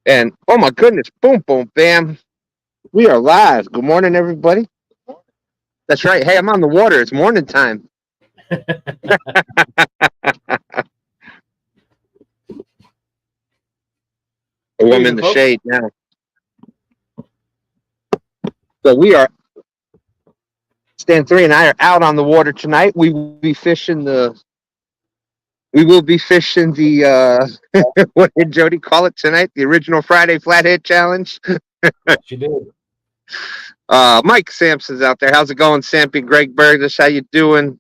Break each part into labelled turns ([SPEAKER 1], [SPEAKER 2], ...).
[SPEAKER 1] And oh my goodness, boom, boom, bam. We are live. Good morning, everybody. That's right. Hey, I'm on the water. It's morning time. Oh, I'm in the shade now. So we are, STANday and I are out on the water tonight. We will be fishing the, what did Jodi call it tonight? The original Friday Flathead Challenge.
[SPEAKER 2] She did.
[SPEAKER 1] Mike Sampson's out there. How's it going, Sampy? Greg Burgess, how you doing?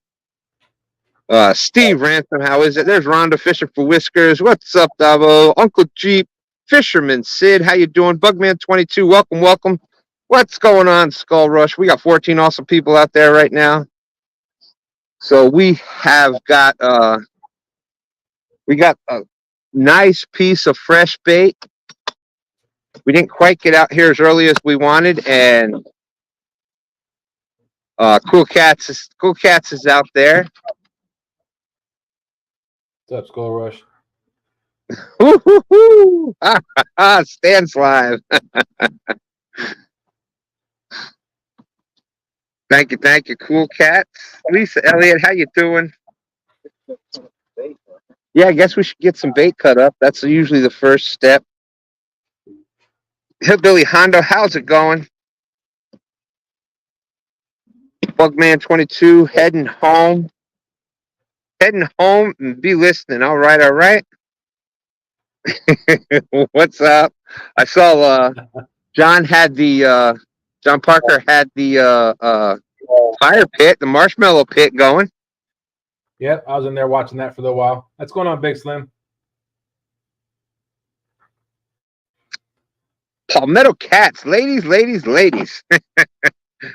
[SPEAKER 1] Steve Ransom, how is it? There's Rhonda Fisher for Whiskers. What's up, Davo? Uncle Jeep, Fisherman Sid, how you doing? Bugman22, welcome, welcome. What's going on, Skull Rush? We got 14 awesome people out there right now. So we got a nice piece of fresh bait. We didn't quite get out here as early as we wanted, and Cool Cats is out there.
[SPEAKER 2] What's up, Skull Rush?
[SPEAKER 1] Woo-hoo-hoo! Stan's live. Thank you, Cool Cats. Lisa Elliott, how you doing? Yeah, I guess we should get some bait cut up. That's usually the first step. Hillbilly Hondo, how's it going? Bugman22, heading home and be listening. All right. What's up? I saw John Parker had the fire pit, the marshmallow pit going.
[SPEAKER 2] Yep, I was in there watching that for a little while. What's going on, Big Slim?
[SPEAKER 1] Palmetto Cats, ladies.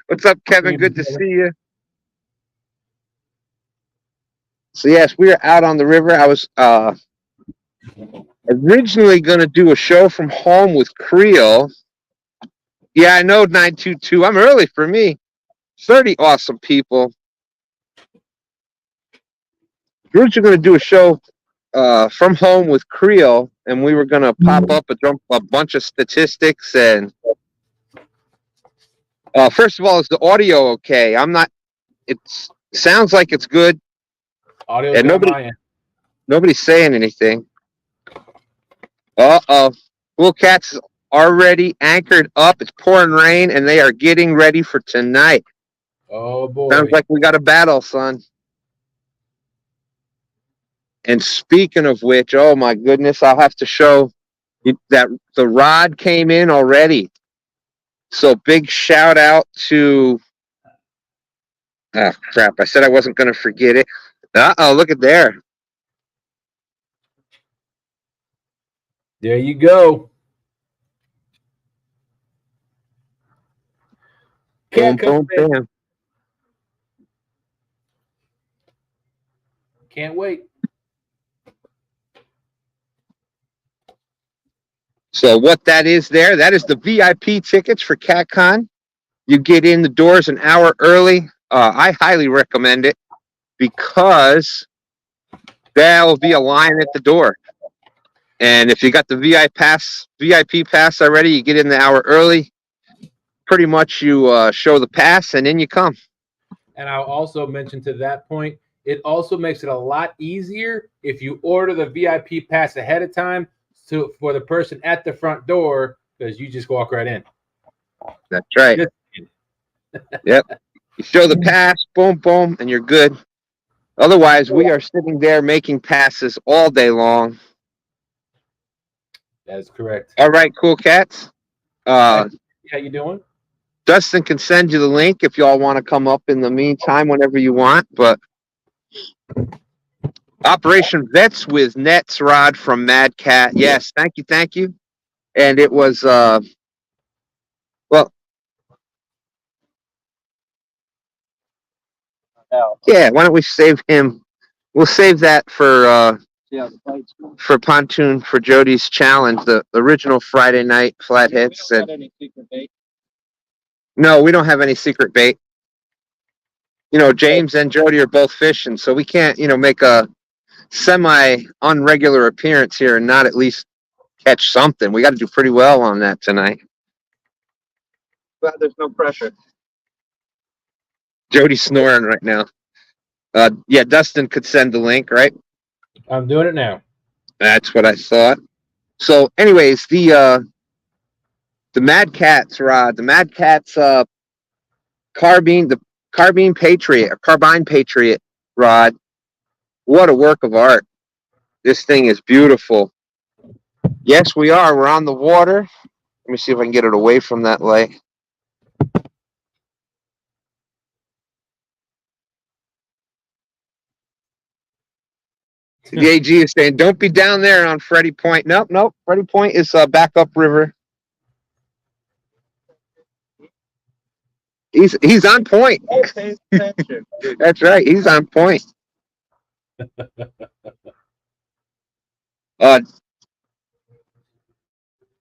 [SPEAKER 1] What's up, Kevin? Good to see you. So yes, we are out on the river. I was originally going to do a show from home with Creel. Yeah, I know, 922. I'm early for me. 30 awesome people. We were going to do a show from home with Creel, and we were going to pop up a bunch of statistics. And first of all, is the audio okay? It sounds like it's good.
[SPEAKER 2] Audio,
[SPEAKER 1] and nobody's saying anything. Cool Cats already anchored up. It's pouring rain, and they are getting ready for tonight.
[SPEAKER 2] Oh boy!
[SPEAKER 1] Sounds like we got a battle, son. And speaking of which, oh my goodness, I'll have to show that the rod came in already. So big shout out to. Ah, crap! I said I wasn't going to forget it. Look at there.
[SPEAKER 2] There you go.
[SPEAKER 1] Boom.
[SPEAKER 2] Can't wait.
[SPEAKER 1] So what that is that is the VIP tickets for CatCon. You get in the doors an hour early. I highly recommend it because there will be a line at the door. And if you got the VIP pass already, you get in the hour early. Pretty much you show the pass and in you come.
[SPEAKER 2] And I'll also mention to that point, it also makes it a lot easier if you order the VIP pass ahead of time for the person at the front door, because you just walk right in.
[SPEAKER 1] That's right. Yep. You show the pass, boom, and you're good. Otherwise, we are sitting there making passes all day long.
[SPEAKER 2] That is correct.
[SPEAKER 1] All right, Cool Cats.
[SPEAKER 2] How you doing?
[SPEAKER 1] Dustin can send you the link if y'all want to come up in the meantime, whenever you want. But Operation Vets with Nets Rod from Mad Cat. Yes, thank you. And it was yeah, why don't we save him? We'll save that for Pontoon for Jodi's challenge, the original Friday night flatheads. No, we don't have any secret bait. James and Jodi are both fishing, so we can't, make a semi-unregular appearance here and not at least catch something. We got to do pretty well on that tonight. Glad there's no pressure. Jodi's snoring right now. Yeah, Dustin could send the link, right?
[SPEAKER 2] I'm doing it now.
[SPEAKER 1] That's what I thought. So, anyways, the Mad Cat's rod, the Mad Cat's carbine Patriot rod. What a work of art! This thing is beautiful. Yes, we are. We're on the water. Let me see if I can get it away from that light. The AG is saying, "Don't be down there on Freddie Point." Nope. Freddie Point is back up river. He's on point. That's right. He's on point.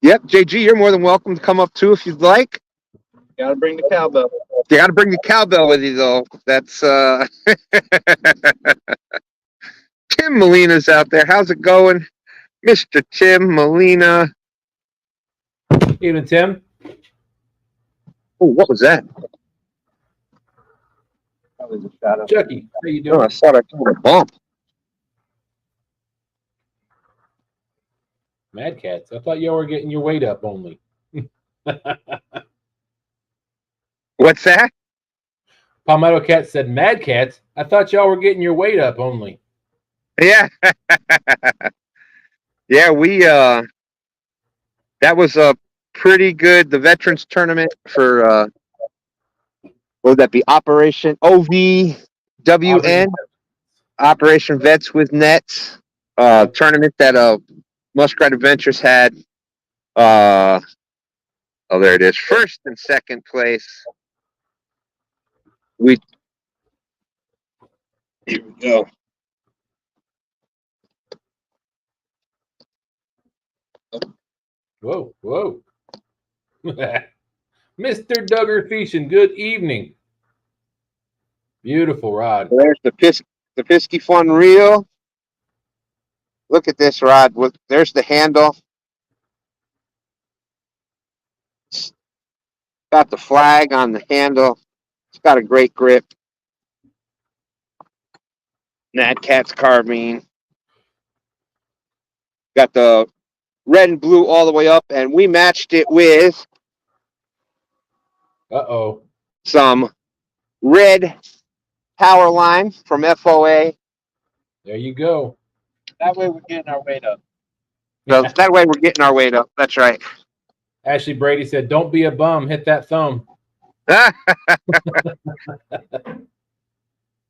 [SPEAKER 1] Yep, JG, you're more than welcome to come up too if you'd like.
[SPEAKER 3] Gotta bring the cowbell.
[SPEAKER 1] You got to bring the cowbell with you though. That's Tim Molina's out there. How's it going, Mr. Tim Molina?
[SPEAKER 2] Evening, Tim.
[SPEAKER 1] Oh, what was that?
[SPEAKER 3] Probably the shadow.
[SPEAKER 2] Chucky, how you
[SPEAKER 1] Oh,
[SPEAKER 2] doing?
[SPEAKER 1] I thought I saw a bump.
[SPEAKER 2] Mad Cats. I thought y'all were getting your weight up only.
[SPEAKER 1] What's that?
[SPEAKER 2] Palmetto Cat said, Mad Cats. I thought y'all were getting your weight up only.
[SPEAKER 1] Yeah. Yeah, we that was a pretty good the veterans tournament for what would that be? Operation OVWN, Operation Vets with Nets, tournament that Muskrat Adventures had. Oh, there it is. First and second place. Here we go.
[SPEAKER 2] Whoa. Mr. Duggar Fishing, good evening. Beautiful rod.
[SPEAKER 1] There's the Pisky Fun reel. Look at this rod. There's the handle. It's got the flag on the handle. It's got a great grip. Mad Cat's carbine. Got the red and blue all the way up, and we matched it with some red power line from FOA.
[SPEAKER 2] There you go.
[SPEAKER 3] That way we're getting our weight up.
[SPEAKER 1] So that way we're getting our weight up. That's right.
[SPEAKER 2] Ashley Brady said, don't be a bum. Hit that thumb.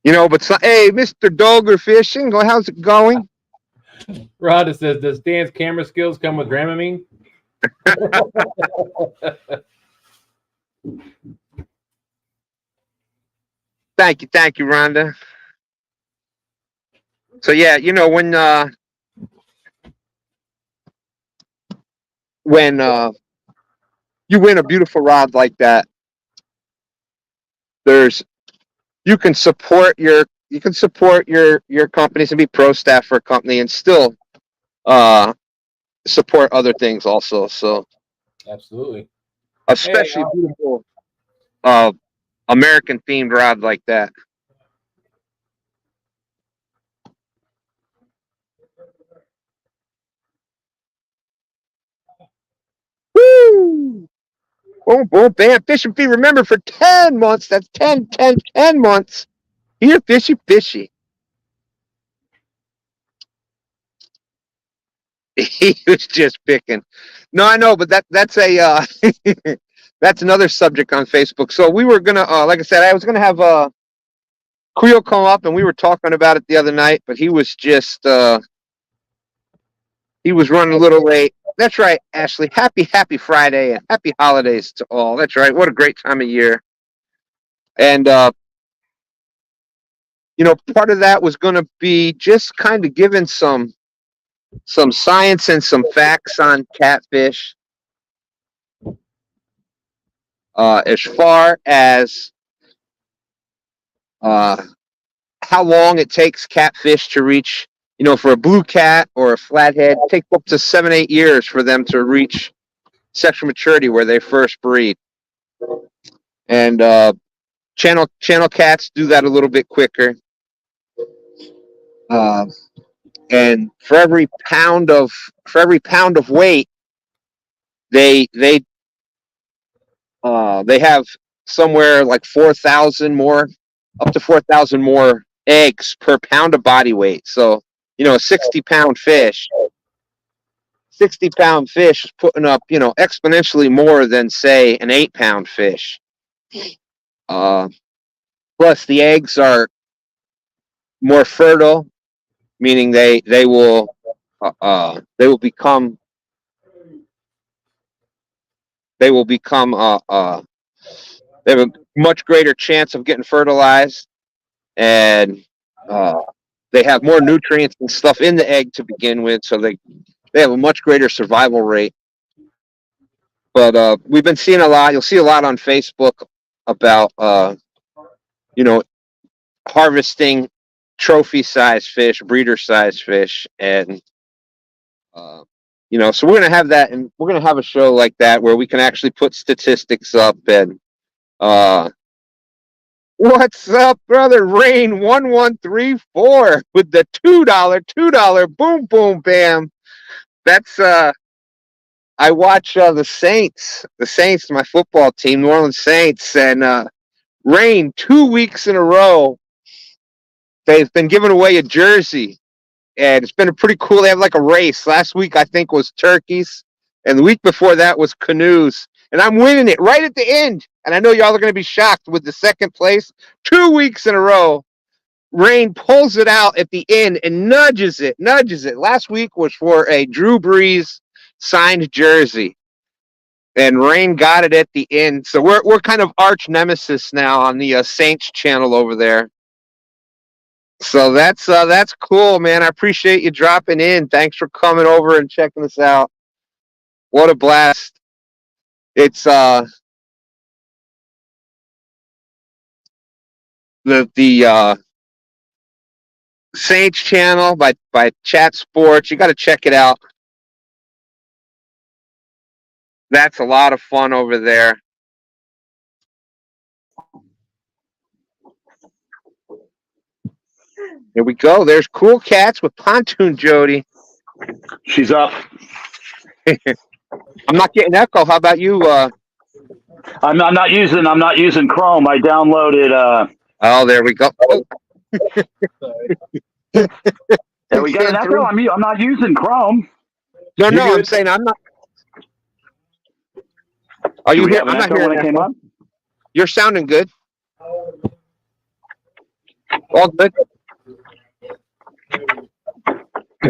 [SPEAKER 1] You know, but hey, Mr. Dogger Fishing, how's it going?
[SPEAKER 2] Rhonda says, does Dan's camera skills come with Dramamine?
[SPEAKER 1] Thank you, Rhonda. So yeah, you know, when you win a beautiful rod like that, you can support your companies and be pro staff for a company and still support other things also. So
[SPEAKER 2] absolutely,
[SPEAKER 1] especially beautiful American themed rod like that. Woo! Boom, boom, bam. Fishing fee. Remember, for 10 months, that's 10 months. Here, fishy. He was just picking. No, I know, but that's a that's another subject on Facebook. So we were gonna, like I said, I was gonna have Creel come up, and we were talking about it the other night, but he was just he was running a little late. That's right, Ashley. Happy Friday and happy holidays to all. That's right. What a great time of year. And you know, part of that was going to be just kind of giving some science and some facts on catfish. As far as how long it takes catfish to reach you know, for a blue cat or a flathead, it takes up to 7-8 years for them to reach sexual maturity where they first breed. And channel cats do that a little bit quicker. And for every pound of weight, they have somewhere like 4,000 more, up to 4,000 more eggs per pound of body weight. So, you know, a 60-pound fish is putting up, you know, exponentially more than, say, an 8-pound fish. Plus, the eggs are more fertile, meaning they will become they have a much greater chance of getting fertilized, and they have more nutrients and stuff in the egg to begin with, so they have a much greater survival rate. But we've been seeing a lot. You'll see a lot on Facebook about you know, harvesting trophy-sized fish, breeder-sized fish, and you know, so we're gonna have that, and we're gonna have a show like that where we can actually put statistics up. And what's up, brother? Rain 1134 with the $2 boom boom bam. That's I watch the Saints, my football team, New Orleans Saints, and Rain 2 weeks in a row. They've been giving away a jersey. And it's been a pretty cool. They have like a race. Last week, I think, was turkeys. And the week before that was canoes. And I'm winning it right at the end. And I know y'all are going to be shocked with the second place. 2 weeks in a row. Rain pulls it out at the end and nudges it. Last week was for a Drew Brees signed jersey. And Rain got it at the end. So we're kind of arch nemesis now on the Saints channel over there. So that's cool, man. I appreciate you dropping in. Thanks for coming over and checking us out. What a blast. It's the Saints channel by Chat Sports. You got to check it out. That's a lot of fun over there. Here we go. There's Cool Cats with Pontoon Jodi.
[SPEAKER 4] She's up.
[SPEAKER 1] I'm not getting echo. How about you?
[SPEAKER 4] I'm not using Chrome. I downloaded.
[SPEAKER 1] Oh, there we go. Oh.
[SPEAKER 4] Yeah, we got an echo. I'm not using Chrome.
[SPEAKER 1] No, I'm saying I'm not. Are you here? I'm not hearing when it came up. You're sounding good. All good.
[SPEAKER 4] Oh,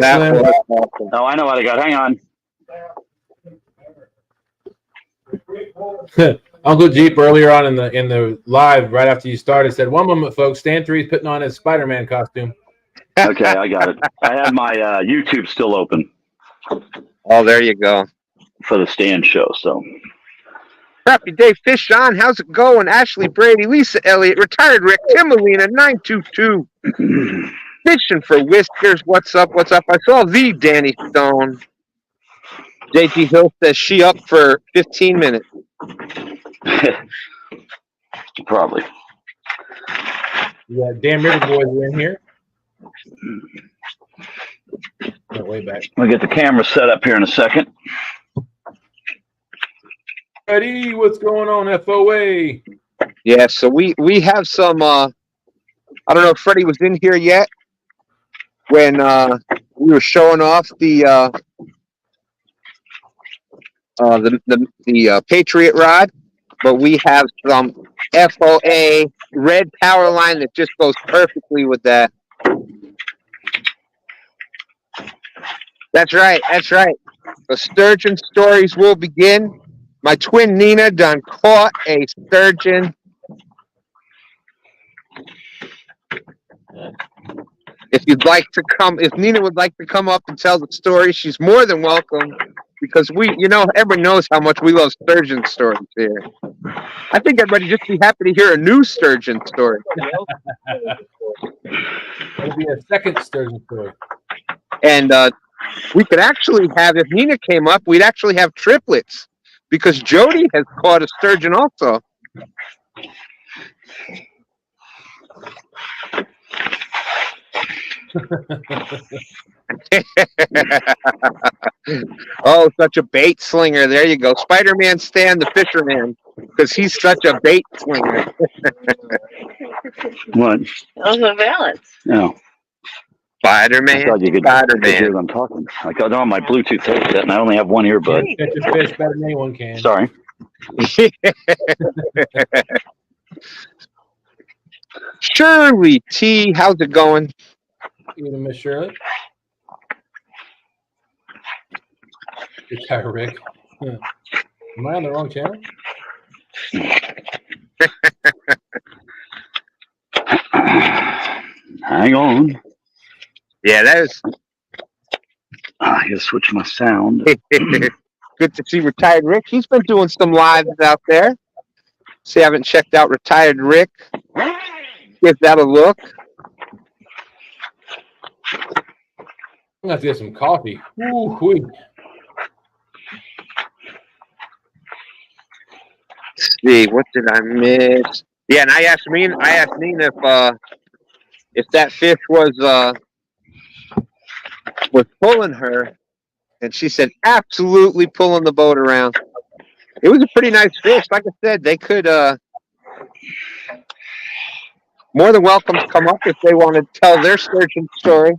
[SPEAKER 4] I know what I got. Hang on.
[SPEAKER 2] Uncle Jeep earlier on in the live, right after you started, said, "One moment, folks. Stan 3 is putting on his Spider-Man costume."
[SPEAKER 4] Okay, I got it. I had my YouTube still open.
[SPEAKER 1] Oh, there you go.
[SPEAKER 4] For the Stan show, so.
[SPEAKER 1] Happy day, Fish on. How's it going? Ashley Brady, Lisa Elliott, retired Rick, Tim Molina, 922. Fishing for Whiskers. What's up? I saw the Danny Stone. JG Hill says she up for 15 minutes.
[SPEAKER 4] Probably.
[SPEAKER 2] Yeah, damn River Boys are in here. No, way back.
[SPEAKER 4] We'll get the camera set up here in a second.
[SPEAKER 2] Freddie, what's going on, FOA?
[SPEAKER 1] Yeah, so we have some. I don't know if Freddie was in here yet when we were showing off the Patriot rod, but we have some FOA red power line that just goes perfectly with that. That's right. The sturgeon stories will begin. My twin Nina done caught a sturgeon. If Nina would like to come up and tell the story, she's more than welcome, because everybody knows how much we love sturgeon stories here. I think everybody just be happy to hear a new sturgeon story.
[SPEAKER 2] It'll be a second sturgeon story.
[SPEAKER 1] And we could actually have, if Nina came up, we'd actually have triplets because Jodi has caught a sturgeon also. Oh, such a bait slinger. There you go. Spider-Man Stan, the fisherman, because he's such a bait slinger.
[SPEAKER 4] What?
[SPEAKER 5] Also balance.
[SPEAKER 4] No. I
[SPEAKER 1] Spider-Man,
[SPEAKER 4] thought you could
[SPEAKER 1] Spider-Man.
[SPEAKER 4] hear them talking. I got on my Bluetooth headset, and I only have one earbud.
[SPEAKER 2] Catch a fish better than anyone can.
[SPEAKER 4] Sorry.
[SPEAKER 1] Shirley T, how's it going?
[SPEAKER 2] Even Miss Shirley. Good guy, Rick. Huh. Am I on the wrong channel?
[SPEAKER 4] Hang on.
[SPEAKER 1] Yeah, that is
[SPEAKER 4] I gotta switch my sound.
[SPEAKER 1] good to see Retired Rick. He's been doing some lives out there. So you haven't checked out Retired Rick, give that a look.
[SPEAKER 2] I'm gonna have to get some coffee. Ooh-wee.
[SPEAKER 1] Let's see, what did I miss? Yeah, and I asked Nina if that fish was pulling her, and she said absolutely pulling the boat around. It was a pretty nice fish. Like I said, they could more than welcome to come up if they want to tell their sturgeon story.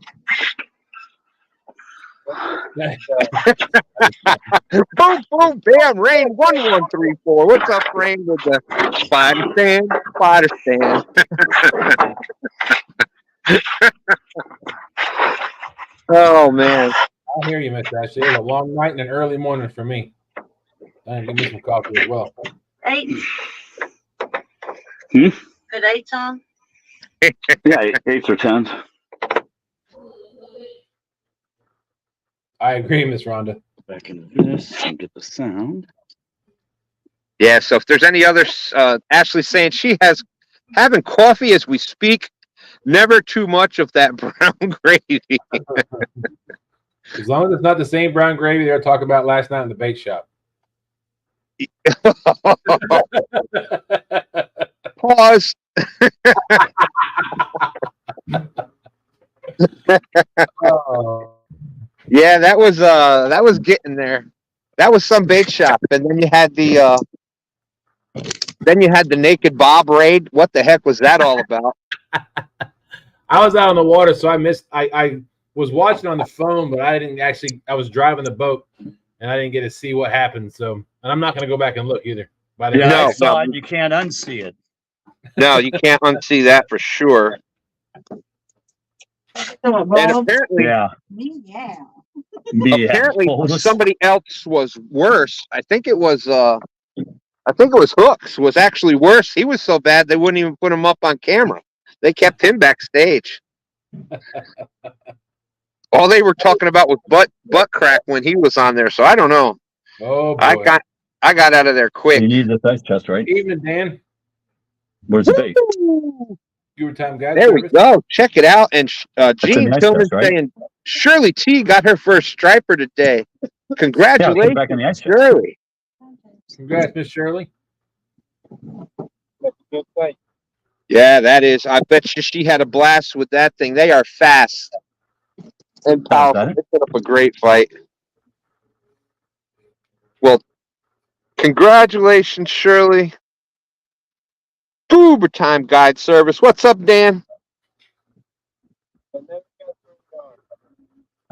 [SPEAKER 1] Boom, boom, bam, Rain 1134. What's up, Rain? With the spider stand, spider stand. Oh man,
[SPEAKER 2] I hear you, Miss Ashley. It was a long night and an early morning for me. I need me some coffee as well.
[SPEAKER 5] 8.
[SPEAKER 4] Hmm?
[SPEAKER 5] Good 8, Tom?
[SPEAKER 4] Yeah, 8s or 10s.
[SPEAKER 2] I agree, Miss Rhonda.
[SPEAKER 4] Back into this and get the sound.
[SPEAKER 1] yeah. So if there's any other, Ashley's saying she has having coffee as we speak. Never too much of that brown gravy.
[SPEAKER 2] As long as it's not the same brown gravy they were talking about last night in the bait shop.
[SPEAKER 1] Pause.
[SPEAKER 2] Oh.
[SPEAKER 1] Yeah, that was getting there. That was some bait shop, and then you had the naked Bob raid. What the heck was that all about?
[SPEAKER 2] I was out on the water, so I missed. I was watching on the phone, but I didn't actually. I was driving the boat, and I didn't get to see what happened. So, and I'm not going to go back and look either. By the
[SPEAKER 6] Yeah,
[SPEAKER 1] No,
[SPEAKER 6] I saw
[SPEAKER 1] no.
[SPEAKER 6] it. You can't unsee it.
[SPEAKER 1] No, you can't unsee that for sure. And apparently,
[SPEAKER 6] Yeah.
[SPEAKER 5] Yeah.
[SPEAKER 1] apparently
[SPEAKER 6] Full-
[SPEAKER 1] somebody else was worse. I think it was Hooks was actually worse. He was so bad they wouldn't even put him up on camera. They kept him backstage. All they were talking about was butt crack when he was on there. So I don't know.
[SPEAKER 2] Oh boy.
[SPEAKER 1] I got out of there quick.
[SPEAKER 6] You need the ice chest, right?
[SPEAKER 2] Evening, Dan.
[SPEAKER 6] Where's the bait?
[SPEAKER 2] Your time, guys.
[SPEAKER 1] There we go. Check it out. And Gene
[SPEAKER 6] nice
[SPEAKER 1] Tillman
[SPEAKER 6] test, right?
[SPEAKER 1] saying Shirley T got her first striper today.
[SPEAKER 6] Yeah,
[SPEAKER 1] Congratulations,
[SPEAKER 6] back in the ice chest.
[SPEAKER 1] Shirley.
[SPEAKER 2] Congrats, Miss Shirley.
[SPEAKER 3] That's a good fight.
[SPEAKER 1] Yeah, that is. I bet you she had a blast with that thing. They are fast and powerful.
[SPEAKER 6] that
[SPEAKER 1] They put up a great fight. Well, congratulations, Shirley. Boober Time Guide Service. What's up, Dan?
[SPEAKER 3] But never got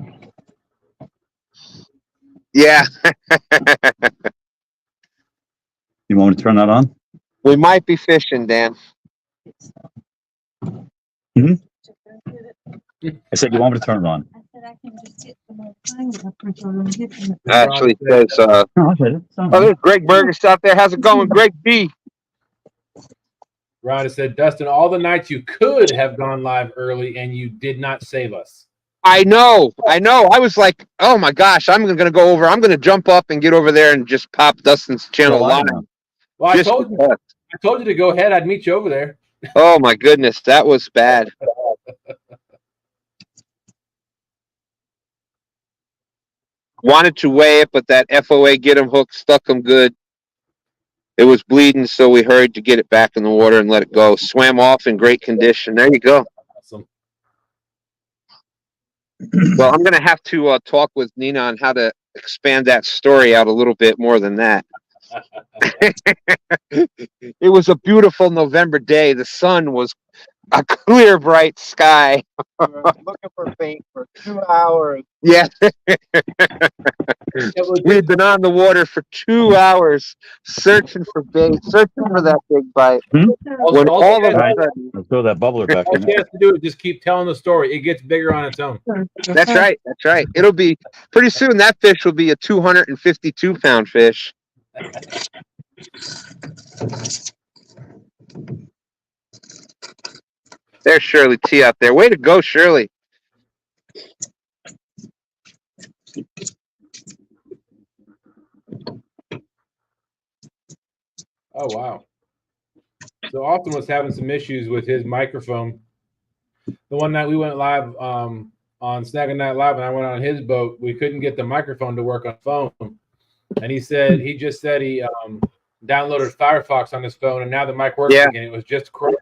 [SPEAKER 3] through
[SPEAKER 1] Yeah,
[SPEAKER 6] You want me to turn that on?
[SPEAKER 1] we might be fishing, Dan.
[SPEAKER 6] I said, you want me to turn it on?
[SPEAKER 1] Actually says,
[SPEAKER 6] No, I said it. It's on.
[SPEAKER 1] oh, there's Greg Burgess out there. How's it going, Greg B?
[SPEAKER 2] Rhonda said, Dustin, all the nights you could have gone live early and you did not save us.
[SPEAKER 1] I know. I was like, oh my gosh, I'm going to go over. I'm going to jump up and get over there and just pop Dustin's channel
[SPEAKER 6] Well, I
[SPEAKER 1] live.
[SPEAKER 6] know.
[SPEAKER 2] Well, I
[SPEAKER 1] Just
[SPEAKER 2] told you.
[SPEAKER 1] because.
[SPEAKER 2] I told you to go ahead. I'd meet you over there.
[SPEAKER 1] Oh my goodness, that was bad. Wanted to weigh it, but that FOA get him hook stuck him good. It was bleeding, so we hurried to get it back in the water and let it go. Swam off in great condition. There you go.
[SPEAKER 2] Awesome.
[SPEAKER 1] Well, I'm going to have to talk with Nina on how to expand that story out a little bit more than that. It was a beautiful November day. The sun was a clear, bright sky.
[SPEAKER 3] We were looking for bait for 2 hours.
[SPEAKER 1] Yeah,
[SPEAKER 2] It was
[SPEAKER 1] we had been on the water for 2 hours searching for bait, searching for that big bite. When all of a sudden,
[SPEAKER 6] Let's throw that bubbler back
[SPEAKER 2] all
[SPEAKER 6] in
[SPEAKER 2] you
[SPEAKER 6] there.
[SPEAKER 2] have to do is just keep telling the story. It gets bigger on its own.
[SPEAKER 1] that's right, that's right. It'll be pretty soon. That fish will be a 252-pound fish. There's Shirley T out there. Way to go, Shirley.
[SPEAKER 2] Oh wow. So Austin was having some issues with his microphone. The one night we went live on Snagging Night Live, and I went on his boat. We couldn't get the microphone to work on phone, and he just said he downloaded Firefox on his phone, and now the mic works again. It was just crap.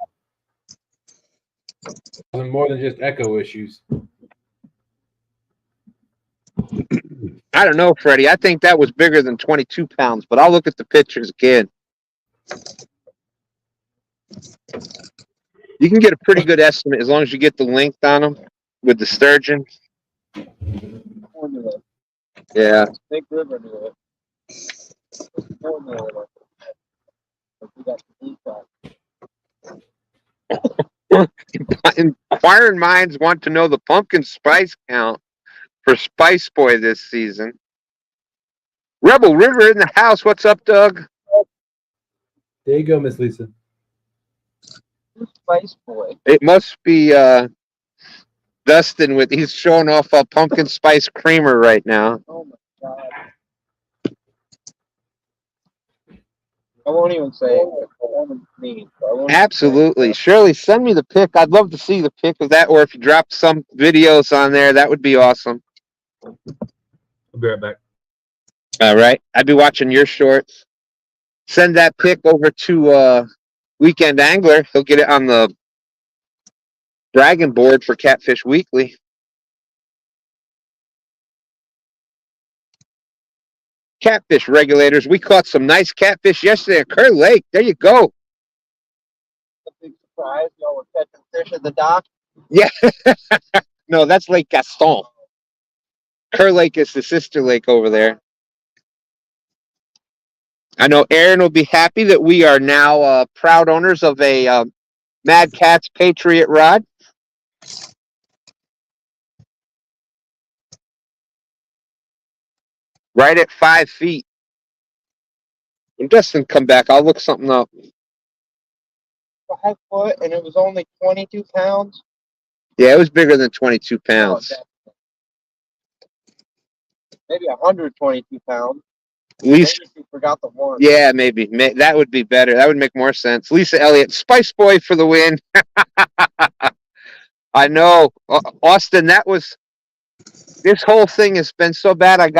[SPEAKER 2] It wasn't more than just echo issues.
[SPEAKER 1] I don't know, Freddie. I think that was bigger than 22 pounds, but I'll look at the pictures again. You can get a pretty good estimate as long as you get the length on them with the sturgeon.
[SPEAKER 3] Formula.
[SPEAKER 1] Yeah.
[SPEAKER 3] Big River knew it. Formula. We got the deep.
[SPEAKER 1] Inquiring minds want to know the pumpkin spice count for Spice Boy this season. Rebel River in the house. What's up, Doug?
[SPEAKER 2] There you go, Miss Lisa.
[SPEAKER 3] Spice Boy.
[SPEAKER 1] It must be Dustin he's showing off a pumpkin spice creamer right now.
[SPEAKER 3] Oh my God. I won't even say it. I won't mean.
[SPEAKER 1] Absolutely. Shirley, send me the pic. I'd love to see the pic of that, or if you drop some videos on there, that would be awesome.
[SPEAKER 2] I'll be right back.
[SPEAKER 1] All right. I'd be watching your shorts. Send that pic over to Weekend Angler. He'll get it on the Dragon board for Catfish Weekly. Catfish regulators. We caught some nice catfish yesterday at Kerr Lake. There you go.
[SPEAKER 3] A big surprise. Y'all were catching fish at the dock.
[SPEAKER 1] Yeah. No, that's Lake Gaston. Kerr Lake is the sister lake over there. I know Aaron will be happy that we are now proud owners of a Mad Catz Patriot rod. Right at 5 feet. When Dustin come back, I'll look something up.
[SPEAKER 3] 5 foot, and it was only 22 pounds.
[SPEAKER 1] Yeah, it was bigger than 22 pounds.
[SPEAKER 3] Oh, maybe 122 pounds.
[SPEAKER 1] At least,
[SPEAKER 3] maybe you forgot the one.
[SPEAKER 1] Yeah, maybe. That would be better. That would make more sense. Lisa Elliott, Spice Boy for the win. I know. Austin, this whole thing has been so bad. I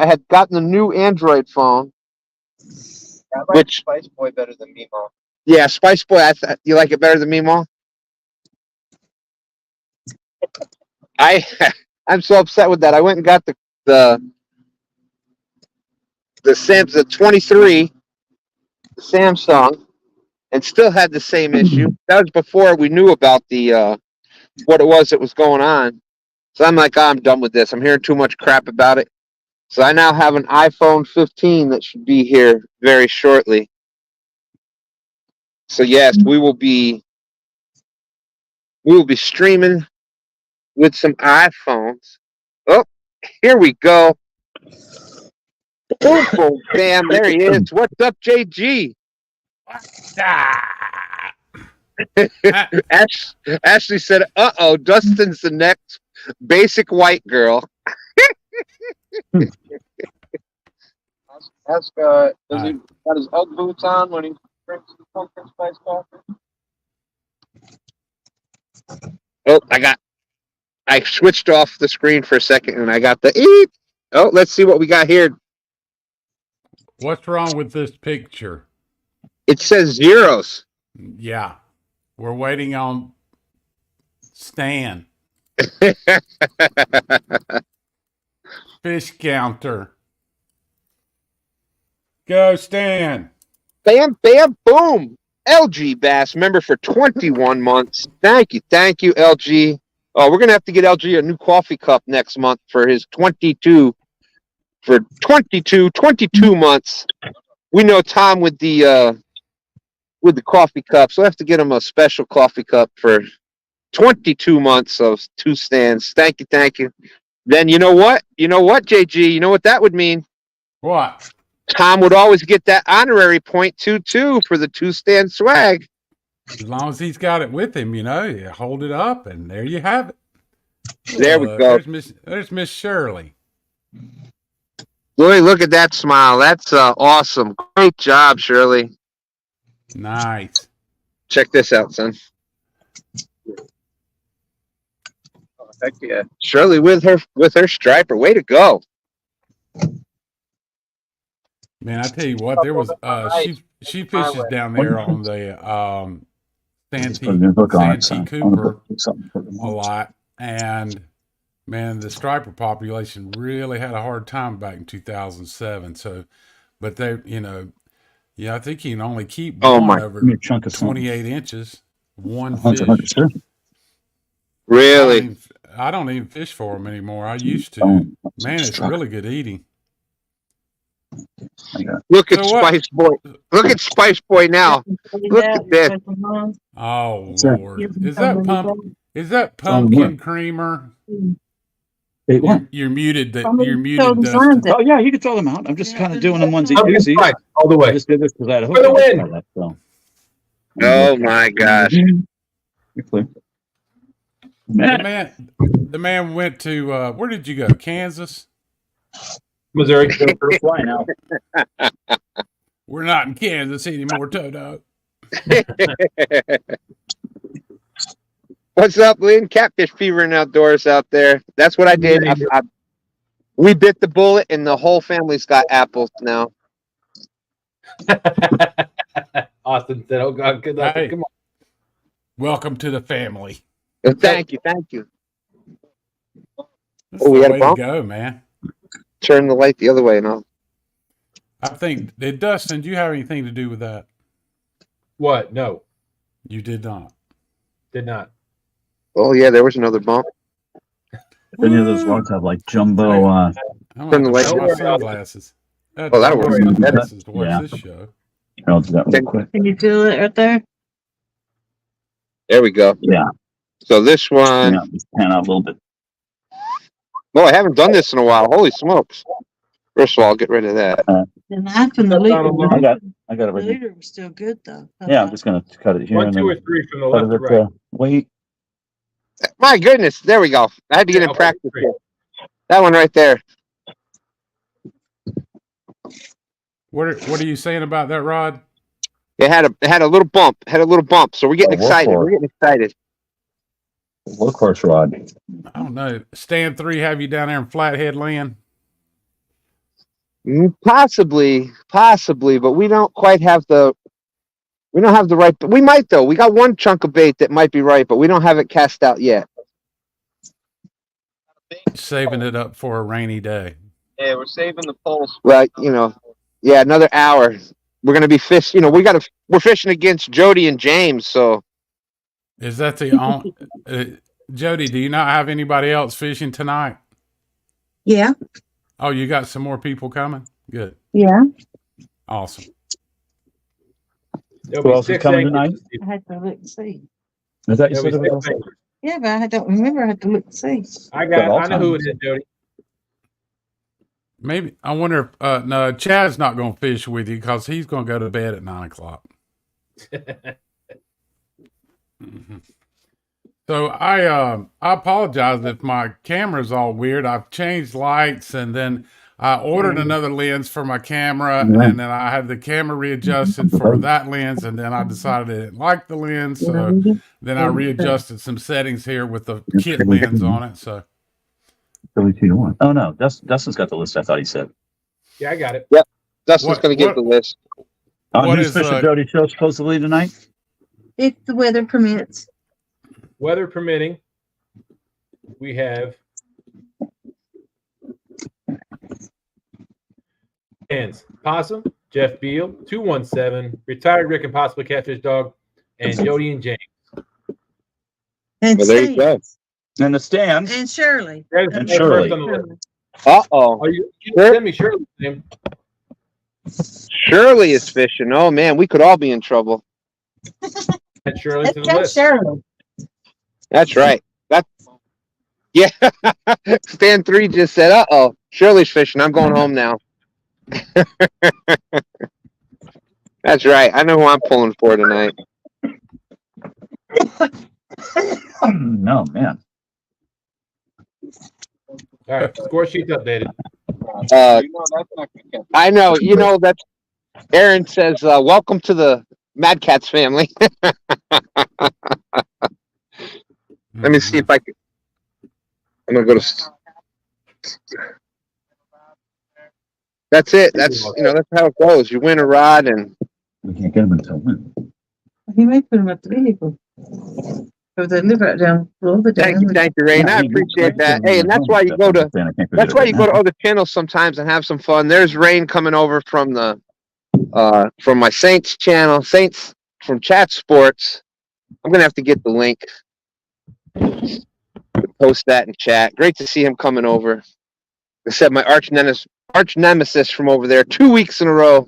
[SPEAKER 1] had gotten the new Android phone.
[SPEAKER 3] I like Spice Boy better than Meemaw.
[SPEAKER 1] Yeah, Spice Boy. You like it better than Meemaw? I'm so upset with that. I went and got the 23, the Samsung, and still had the same issue. That was before we knew about the what it was that was going on. So I'm like, I'm done with this. I'm hearing too much crap about it. So I now have an iPhone 15 that should be here very shortly. So yes, we will be streaming with some iPhones. Oh, here we go. Boom, boom, bam, there he is. What's up, JG? Ashley said, uh-oh, Dustin's the next basic white girl.
[SPEAKER 3] Ask, does he got his Ugg boots on when he drinks the pumpkin spice coffee?
[SPEAKER 1] Oh, I switched off the screen for a second and I got the eep. Oh, let's see what we got here.
[SPEAKER 7] What's wrong with this picture?
[SPEAKER 1] It says zeros.
[SPEAKER 7] Yeah. We're waiting on Stan. Fish counter. Go, Stan.
[SPEAKER 1] Bam, bam, boom. LG Bass member for 21 months. Thank you, LG. Oh, we're gonna have to get LG a new coffee cup next month for his 22 months. We know Tom with the coffee cups. We'll have to get him a special coffee cup for 22 months of 2 stands. Thank you. Then you know what, JG? You know what that would mean?
[SPEAKER 7] What?
[SPEAKER 1] Tom would always get that honorary point 2-2 for the 2 stand swag.
[SPEAKER 7] As long as he's got it with him, you hold it up, and there you have it.
[SPEAKER 1] There we go.
[SPEAKER 7] There's Miss Shirley.
[SPEAKER 1] Look at that smile. That's awesome. Great job, Shirley.
[SPEAKER 7] Nice.
[SPEAKER 1] Check this out, son.
[SPEAKER 3] Oh, heck yeah.
[SPEAKER 1] Shirley with her striper. Way to go.
[SPEAKER 7] Man, I tell you what, there was she fishes down there on the Santee Cooper a lot, and man, the striper population really had a hard time back in 2007. So, but they, I think you can only keep one over 28 inches. One fish.
[SPEAKER 1] Really?
[SPEAKER 7] I don't even fish for them anymore. I used to. Man, it's really good eating.
[SPEAKER 1] Look at Spice Boy. Look at Spice Boy now. Look at this.
[SPEAKER 7] Oh Lord! Is that pumpkin creamer?
[SPEAKER 6] Wait, what?
[SPEAKER 7] You're muted. You're muted, Dustin.
[SPEAKER 6] Oh yeah, you can throw them out. I'm just kind of doing them onesie twosies.
[SPEAKER 2] Right, all the way.
[SPEAKER 6] I just did this because I had a hook.
[SPEAKER 2] For the win.
[SPEAKER 6] That, so.
[SPEAKER 1] Oh my gosh!
[SPEAKER 6] You're clear.
[SPEAKER 7] The man went to where did you go? Kansas,
[SPEAKER 2] Missouri.
[SPEAKER 6] Fly now.
[SPEAKER 7] We're not in Kansas anymore, Toto.
[SPEAKER 1] What's up, Lynn? Catfish fever and outdoors out there. That's what I did. We bit the bullet, and the whole family's got apples now.
[SPEAKER 2] Austin said, "Oh God, good luck."
[SPEAKER 7] Hey,
[SPEAKER 2] Come on.
[SPEAKER 7] welcome to the family.
[SPEAKER 1] Thank you.
[SPEAKER 7] That's
[SPEAKER 1] we
[SPEAKER 7] the
[SPEAKER 1] had a
[SPEAKER 7] way
[SPEAKER 1] bump?
[SPEAKER 7] to go, man.
[SPEAKER 1] Turn the light the other way now.
[SPEAKER 7] I think, Dustin, do you have anything to do with that?
[SPEAKER 2] What? No,
[SPEAKER 7] You did not.
[SPEAKER 2] did not.
[SPEAKER 1] Oh yeah, there was another bump.
[SPEAKER 6] Any of those rods have like jumbo?
[SPEAKER 7] I'm
[SPEAKER 1] Turn the
[SPEAKER 7] going
[SPEAKER 1] light
[SPEAKER 7] to wear my
[SPEAKER 2] down.
[SPEAKER 7] sunglasses.
[SPEAKER 1] that'll work.
[SPEAKER 7] Sunglasses to watch
[SPEAKER 6] Yeah.
[SPEAKER 7] this show.
[SPEAKER 6] I'll do that real quick.
[SPEAKER 5] Can you feel it right there?
[SPEAKER 1] There we go.
[SPEAKER 6] Yeah,
[SPEAKER 1] So this one.
[SPEAKER 6] yeah, just pan out a little bit.
[SPEAKER 1] Oh, I haven't done this in a while. Holy smokes! First of all, I'll get rid of that.
[SPEAKER 5] The knife and the
[SPEAKER 2] Down
[SPEAKER 5] leader.
[SPEAKER 6] I got it
[SPEAKER 5] The
[SPEAKER 6] right here.
[SPEAKER 5] leader was still good though.
[SPEAKER 6] Yeah, I'm just gonna cut it here.
[SPEAKER 2] 1,
[SPEAKER 6] and
[SPEAKER 2] 2,
[SPEAKER 6] then
[SPEAKER 2] or 3 from the
[SPEAKER 6] cut
[SPEAKER 2] left to
[SPEAKER 6] it
[SPEAKER 2] right.
[SPEAKER 6] Wait.
[SPEAKER 1] My goodness, there we go. I had to get in
[SPEAKER 2] Okay,
[SPEAKER 1] practice
[SPEAKER 2] great.
[SPEAKER 1] here. That one right there.
[SPEAKER 7] What are you saying about that rod?
[SPEAKER 1] It had a little bump. So we're getting
[SPEAKER 6] Oh,
[SPEAKER 1] excited.
[SPEAKER 6] workhorse.
[SPEAKER 1] We're getting excited.
[SPEAKER 6] Workhorse rod.
[SPEAKER 7] I don't know. Stand 3 have you down there in Flathead land?
[SPEAKER 1] Possibly, but we don't quite have the. We don't have the right. We might though. We got one chunk of bait that might be right, but we don't have it cast out yet.
[SPEAKER 7] Saving it up for a rainy day.
[SPEAKER 3] Yeah, we're saving the poles.
[SPEAKER 1] Right, yeah, another hour. We're gonna be fishing. We're fishing against Jodi and James. So
[SPEAKER 7] Is that the only? Jodi, do you not have anybody else fishing tonight?
[SPEAKER 5] Yeah.
[SPEAKER 7] Oh, you got some more people coming? Good.
[SPEAKER 5] Yeah.
[SPEAKER 7] Awesome.
[SPEAKER 2] There'll
[SPEAKER 6] Who
[SPEAKER 2] be
[SPEAKER 6] else is
[SPEAKER 2] 6
[SPEAKER 6] coming
[SPEAKER 2] anglers.
[SPEAKER 6] tonight?
[SPEAKER 5] I had to look and see.
[SPEAKER 6] Is that you
[SPEAKER 2] There'll
[SPEAKER 6] said
[SPEAKER 2] be
[SPEAKER 6] it was
[SPEAKER 2] 6
[SPEAKER 6] also?
[SPEAKER 2] anglers.
[SPEAKER 5] Yeah, but I don't remember. I had to look and see.
[SPEAKER 2] I
[SPEAKER 6] all
[SPEAKER 2] know who it
[SPEAKER 6] times.
[SPEAKER 2] is, Jody.
[SPEAKER 7] Maybe I wonder if no, Chad's not going to fish with you because he's going to go to bed at 9:00. So I apologize if my camera's all weird. I've changed lights and then I ordered another lens for my camera and then I had the camera readjusted for that lens and then I decided I didn't like the lens, so then I readjusted some settings here with the kit lens on it. So
[SPEAKER 6] 32-1. Oh no, Dustin's got the list. I thought he said.
[SPEAKER 2] Yeah, I got it.
[SPEAKER 1] Dustin's
[SPEAKER 7] What-
[SPEAKER 1] going to get
[SPEAKER 7] what-
[SPEAKER 1] the list.
[SPEAKER 7] What
[SPEAKER 6] Who's
[SPEAKER 7] is,
[SPEAKER 6] fishing Jodi show supposedly tonight?
[SPEAKER 5] If the weather permits.
[SPEAKER 2] Weather permitting, we have Hands, Possum, Jeff Beal, 217, retired Rick and Possible Catfish Dog, and Jodi and James.
[SPEAKER 5] And
[SPEAKER 1] Well, there you go.
[SPEAKER 5] Steve.
[SPEAKER 6] And the stands.
[SPEAKER 5] And Shirley.
[SPEAKER 2] There's
[SPEAKER 6] And
[SPEAKER 2] the
[SPEAKER 6] Shirley.
[SPEAKER 2] first on the list.
[SPEAKER 1] Uh-oh.
[SPEAKER 2] Oh, you
[SPEAKER 1] Sure.
[SPEAKER 2] send me Shirley's name.
[SPEAKER 1] Shirley is fishing. Oh, man, we could all be in trouble.
[SPEAKER 2] Add Shirley to the
[SPEAKER 5] That's
[SPEAKER 2] list.
[SPEAKER 5] Shirley.
[SPEAKER 1] That's right. Yeah. Stan 3 just said, uh-oh, Shirley's fishing. I'm going home now. That's right. I know who I'm pulling for tonight.
[SPEAKER 6] No, man.
[SPEAKER 2] All right, score sheet's updated.
[SPEAKER 1] Uh,
[SPEAKER 3] You know that's not gonna catch.
[SPEAKER 1] I know. You know, that's Aaron says, welcome to the Mad Cats family. Let me see if I can. I'm going to go to. That's it. That's, that's how it goes. You win a rod and.
[SPEAKER 6] We can't get him until when?
[SPEAKER 5] He may put them at the vehicle. Or they live right down below the
[SPEAKER 1] Thank you, Rain. I appreciate that. Hey, and that's why you go to other channels sometimes and have some fun. There's Rain coming over from from my Saints channel, Saints from Chat Sports. I'm gonna have to get the link. Post that in chat. Great to see him coming over. I said my arch nemesis from over there, 2 weeks in a row,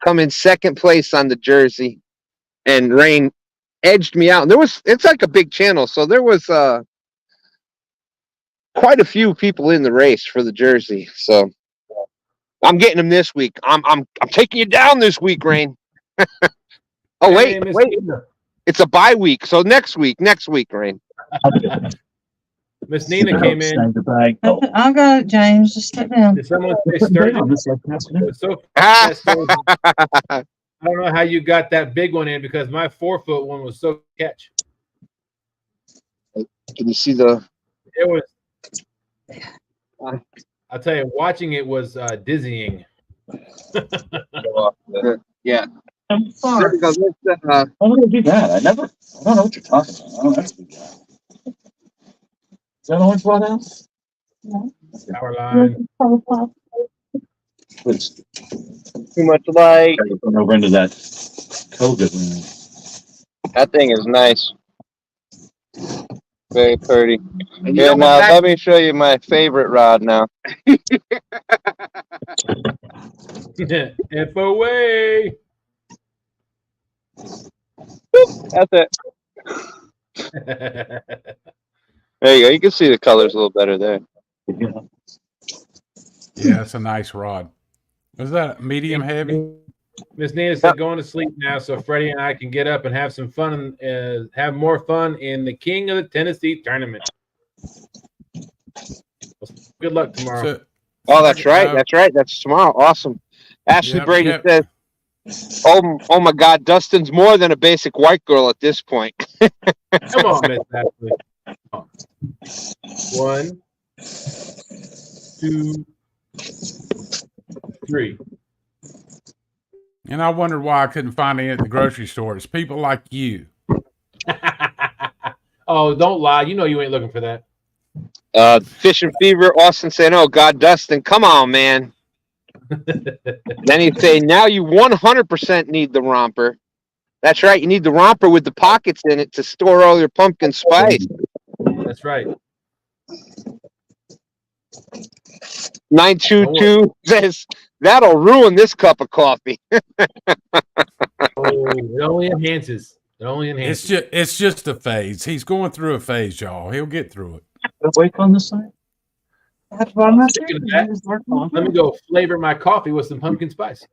[SPEAKER 1] come in second place on the jersey, and Rain edged me out. And it's like a big channel, so there was quite a few people in the race for the jersey. So I'm getting him this week. I'm taking you down this week, Rain. Oh wait,
[SPEAKER 2] Hey, Miss
[SPEAKER 1] wait.
[SPEAKER 2] Nina.
[SPEAKER 1] It's a bye week, so next week, Rain.
[SPEAKER 2] Miss Nina came in.
[SPEAKER 6] Oh,
[SPEAKER 5] I got it, James. Just sit down.
[SPEAKER 2] Did someone say sturgeon? It was so fast. I don't know how you got that big one in because my 4-foot one was so catch.
[SPEAKER 1] Can you see the?
[SPEAKER 2] It was. I'll tell you, watching it was dizzying.
[SPEAKER 1] Yeah.
[SPEAKER 5] I'm
[SPEAKER 1] There
[SPEAKER 5] sorry.
[SPEAKER 1] we go.
[SPEAKER 6] I'm gonna do that. I don't know what you're talking about. I don't ever do that. Is that orange rod out?
[SPEAKER 2] Power line.
[SPEAKER 6] It's
[SPEAKER 1] Too much light.
[SPEAKER 6] going over into that COVID room.
[SPEAKER 3] That thing is nice. Very pretty.
[SPEAKER 1] And
[SPEAKER 3] Yeah, now let me show you my favorite rod now.
[SPEAKER 2] FOA.
[SPEAKER 3] That's it. There you go. You can see the colors a little better there.
[SPEAKER 7] Yeah, it's a nice rod. Was that medium heavy?
[SPEAKER 2] Miss Nina said going to sleep now so Freddie and I can get up and have some fun and have more fun in the King of the Tennessee tournament. Good luck tomorrow.
[SPEAKER 7] So,
[SPEAKER 1] Oh, that's right. That's right. That's tomorrow. Awesome. Ashley
[SPEAKER 7] Yeah,
[SPEAKER 1] Brady
[SPEAKER 7] yeah.
[SPEAKER 1] says, "Oh my God, Dustin's more than a basic white girl at this point."
[SPEAKER 2] Come on, Miss Ashley. Come on. 1, 2, 3.
[SPEAKER 7] and I wondered why I couldn't find any at the grocery store. It's people like you.
[SPEAKER 2] Oh, don't lie. You know you ain't looking for that.
[SPEAKER 1] Fishing Fever, Austin saying, "Oh God, Dustin, come on, man." Then he'd say, "Now you 100% need the romper." That's right. You need the romper with the pockets in it to store all your pumpkin spice.
[SPEAKER 2] That's right.
[SPEAKER 1] 922 says, "That'll ruin this cup of coffee."
[SPEAKER 2] Oh, it only enhances. It only enhances.
[SPEAKER 7] It's just a phase. He's going through a phase, y'all. He'll get through it.
[SPEAKER 6] Wait on this side.
[SPEAKER 5] That's why my
[SPEAKER 2] Speaking of that, let me go flavor my coffee with some pumpkin spice.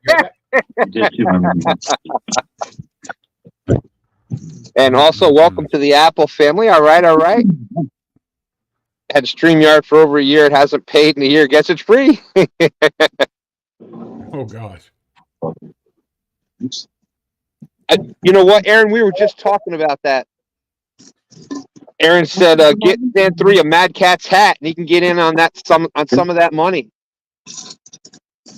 [SPEAKER 1] And also, welcome to the Apple family. All right. Had StreamYard for over a year. It hasn't paid in a year. Guess it's free.
[SPEAKER 7] Oh gosh.
[SPEAKER 1] You know what, Aaron? We were just talking about that. Aaron said, "Get Stan 3 a Mad Cat's hat, and he can get in on that some of that money."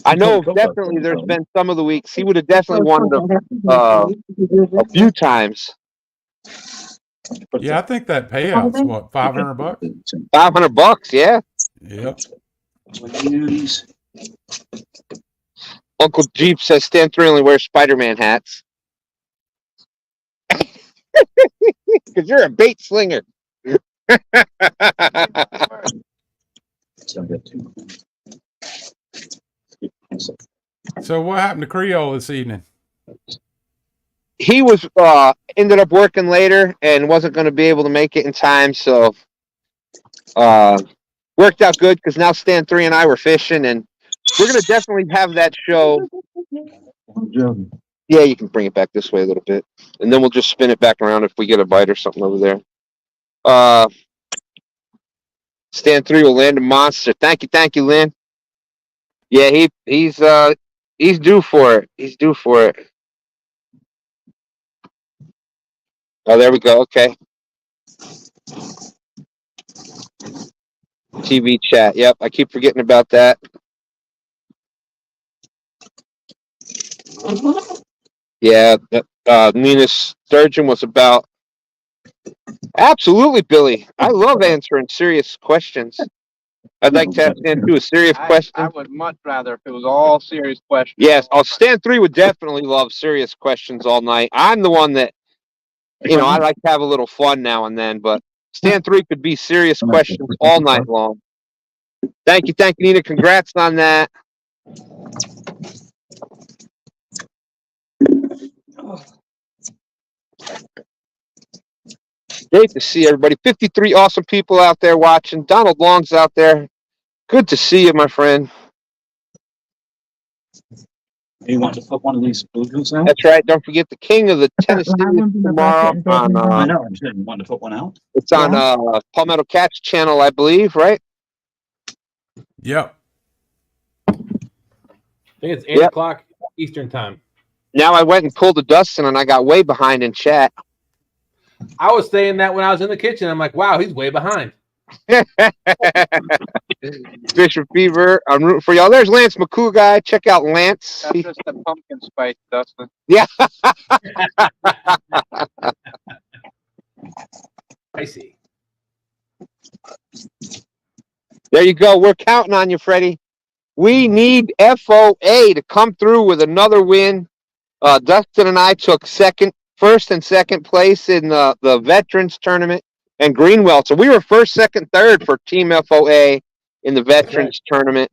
[SPEAKER 1] I know definitely. There's been some of the weeks he would have definitely won a few times.
[SPEAKER 7] Yeah, I think that payout's what, $500?
[SPEAKER 1] $500, yeah.
[SPEAKER 7] Yep.
[SPEAKER 1] Uncle Jeep says Stan 3 only wears Spider-Man hats. Because you're a bait slinger.
[SPEAKER 7] So what happened to Creole this evening?
[SPEAKER 1] He was ended up working later and wasn't going to be able to make it in time, so worked out good because now Stan 3 and I were fishing, and we're going to definitely have that show. Yeah, you can bring it back this way a little bit, and then we'll just spin it back around if we get a bite or something over there. Stan 3 will land a monster. Thank you, Lynn. Yeah, he's due for it. He's due for it. Oh, there we go. Okay. TV chat. Yep, I keep forgetting about that. Yeah, Nina Sturgeon was about. Absolutely, Billy. I love answering serious questions. I'd like to ask Stan 2 a serious question.
[SPEAKER 3] I would much rather if it was all serious questions.
[SPEAKER 1] Yes, Stan 3 would definitely love serious questions all night. I'm the one that, I like to have a little fun now and then, but Stan 3 could be serious questions all night long. Thank you, Nina. Congrats on that. Great to see everybody. 53 awesome people out there watching. Donald Long's out there. Good to see you, my friend.
[SPEAKER 6] You want to put one of these bluegills out?
[SPEAKER 1] That's right. Don't forget the King of the Tennessee tomorrow.
[SPEAKER 6] I know. I'm saying, want to put one out?
[SPEAKER 1] It's on Palmetto Cat's channel, I believe, right?
[SPEAKER 7] Yep.
[SPEAKER 2] I think it's 8 o'clock Eastern time.
[SPEAKER 1] Now I went and pulled a Dustin, and I got way behind in chat.
[SPEAKER 2] I was saying that when I was in the kitchen. I'm like, wow, he's way behind.
[SPEAKER 1] Fisher Fever. I'm rooting for y'all. There's Lance McCool guy. Check out Lance.
[SPEAKER 3] That's just the pumpkin spice, Dustin.
[SPEAKER 1] Yeah.
[SPEAKER 2] I see.
[SPEAKER 1] There you go. We're counting on you, Freddie. We need FOA to come through with another win. Dustin and I took first and second place in the Veterans Tournament and Greenwell. So we were first, second, third for Team FOA in the Veterans Tournament.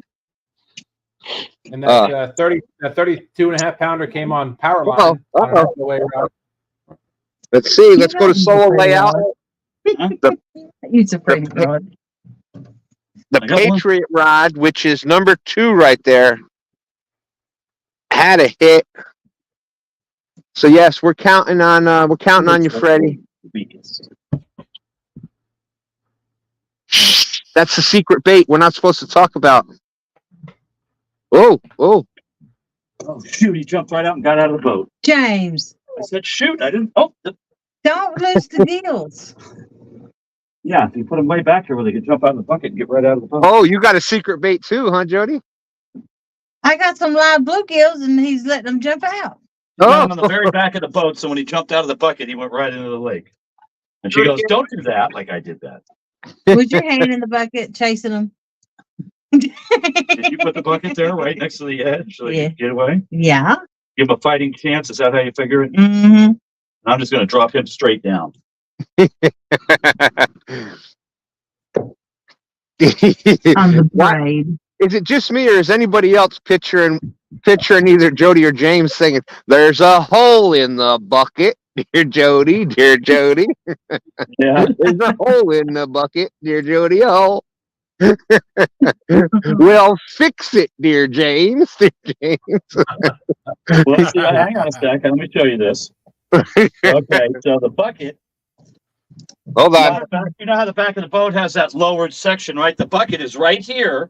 [SPEAKER 2] And that 32.5 pounder came on power line.
[SPEAKER 1] Let's see. Let's go to solo layout. The Patriot rod, which is number 2 right there, had a hit. So yes, we're counting on you, Freddie. That's the secret bait we're not supposed to talk about. Oh,
[SPEAKER 6] shoot, he jumped right out and got out of the boat.
[SPEAKER 5] James.
[SPEAKER 6] I said, shoot, I didn't.
[SPEAKER 5] Don't lose the deals.
[SPEAKER 6] Yeah, if you put them way back here where they could jump out of the bucket and get right out of the boat.
[SPEAKER 1] Oh, you got a secret bait too, huh, Jody?
[SPEAKER 5] I got some live bluegills and he's letting them jump out.
[SPEAKER 6] He got him on the very back of the boat, so when he jumped out of the bucket, he went right into the lake. And she goes, don't do that, like I did that.
[SPEAKER 5] Was your hand in the bucket chasing them?
[SPEAKER 6] Did you put the bucket there right next to the edge so you get away?
[SPEAKER 5] Yeah.
[SPEAKER 6] Give him a fighting chance. Is that how you figure it?
[SPEAKER 5] Mm-hmm.
[SPEAKER 6] I'm just going to drop him straight down.
[SPEAKER 5] On the braid.
[SPEAKER 1] Is it just me, or is anybody else picturing either Jody or James singing, "There's a hole in the bucket, dear Jody, dear Jody"?
[SPEAKER 6] Yeah.
[SPEAKER 1] There's a hole in the bucket, dear Jody. Oh. Well, fix it, dear James. Dear James.
[SPEAKER 6] Well, see, hang on a second. Let me show you this. Okay, so the bucket.
[SPEAKER 1] Hold on.
[SPEAKER 6] You know how the back of the boat has that lowered section, right? The bucket is right here.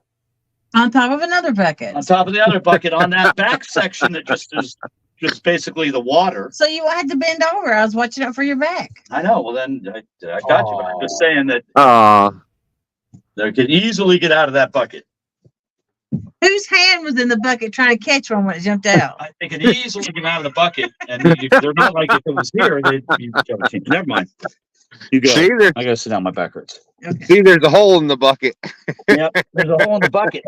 [SPEAKER 5] On top of another bucket.
[SPEAKER 6] On top of the other bucket, on that back section that just is just basically the water.
[SPEAKER 5] So you had to bend over. I was watching it for your back.
[SPEAKER 6] I know. Well, then I got you. But I'm just saying that they could easily get out of that bucket.
[SPEAKER 5] Whose hand was in the bucket trying to catch one when it jumped out?
[SPEAKER 6] They could easily get out of the bucket, and they're not like if it was here. Never mind. You go.
[SPEAKER 1] See,
[SPEAKER 6] I gotta sit down. My back hurts.
[SPEAKER 5] Okay.
[SPEAKER 1] see, there's a hole in the bucket.
[SPEAKER 6] Yep, there's a hole in the bucket.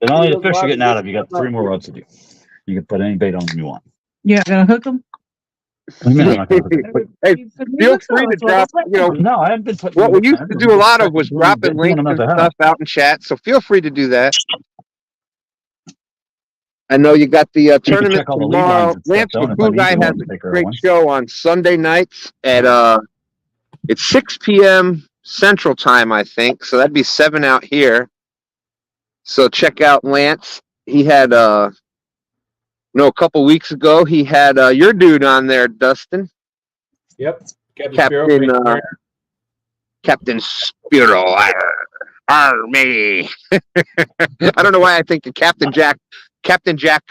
[SPEAKER 6] And only the fish are getting out of. You got 3 more rods to do. You can put any bait on them you want.
[SPEAKER 5] You're not gonna hook them?
[SPEAKER 6] What do you mean I'm not gonna hook them?
[SPEAKER 1] Hey, feel free to drop.
[SPEAKER 6] No, I haven't been putting.
[SPEAKER 1] What we used to do a lot of was dropping links and stuff out in chat. So feel free to do that. I know you got the tournament
[SPEAKER 6] check all the lead
[SPEAKER 1] tomorrow.
[SPEAKER 6] lines and stuff,
[SPEAKER 1] Lance
[SPEAKER 6] don't if I need
[SPEAKER 1] Guy
[SPEAKER 6] to
[SPEAKER 1] has
[SPEAKER 6] take
[SPEAKER 1] a
[SPEAKER 6] her
[SPEAKER 1] great
[SPEAKER 6] one.
[SPEAKER 1] show on Sunday nights at it's 6 p.m. Central Time, I think. So that'd be 7 out here. So check out Lance. He had a couple weeks ago he had your dude on there, Dustin.
[SPEAKER 2] Yep. Captain
[SPEAKER 1] Captain Spiro. Army. I don't know why I think of Captain Jack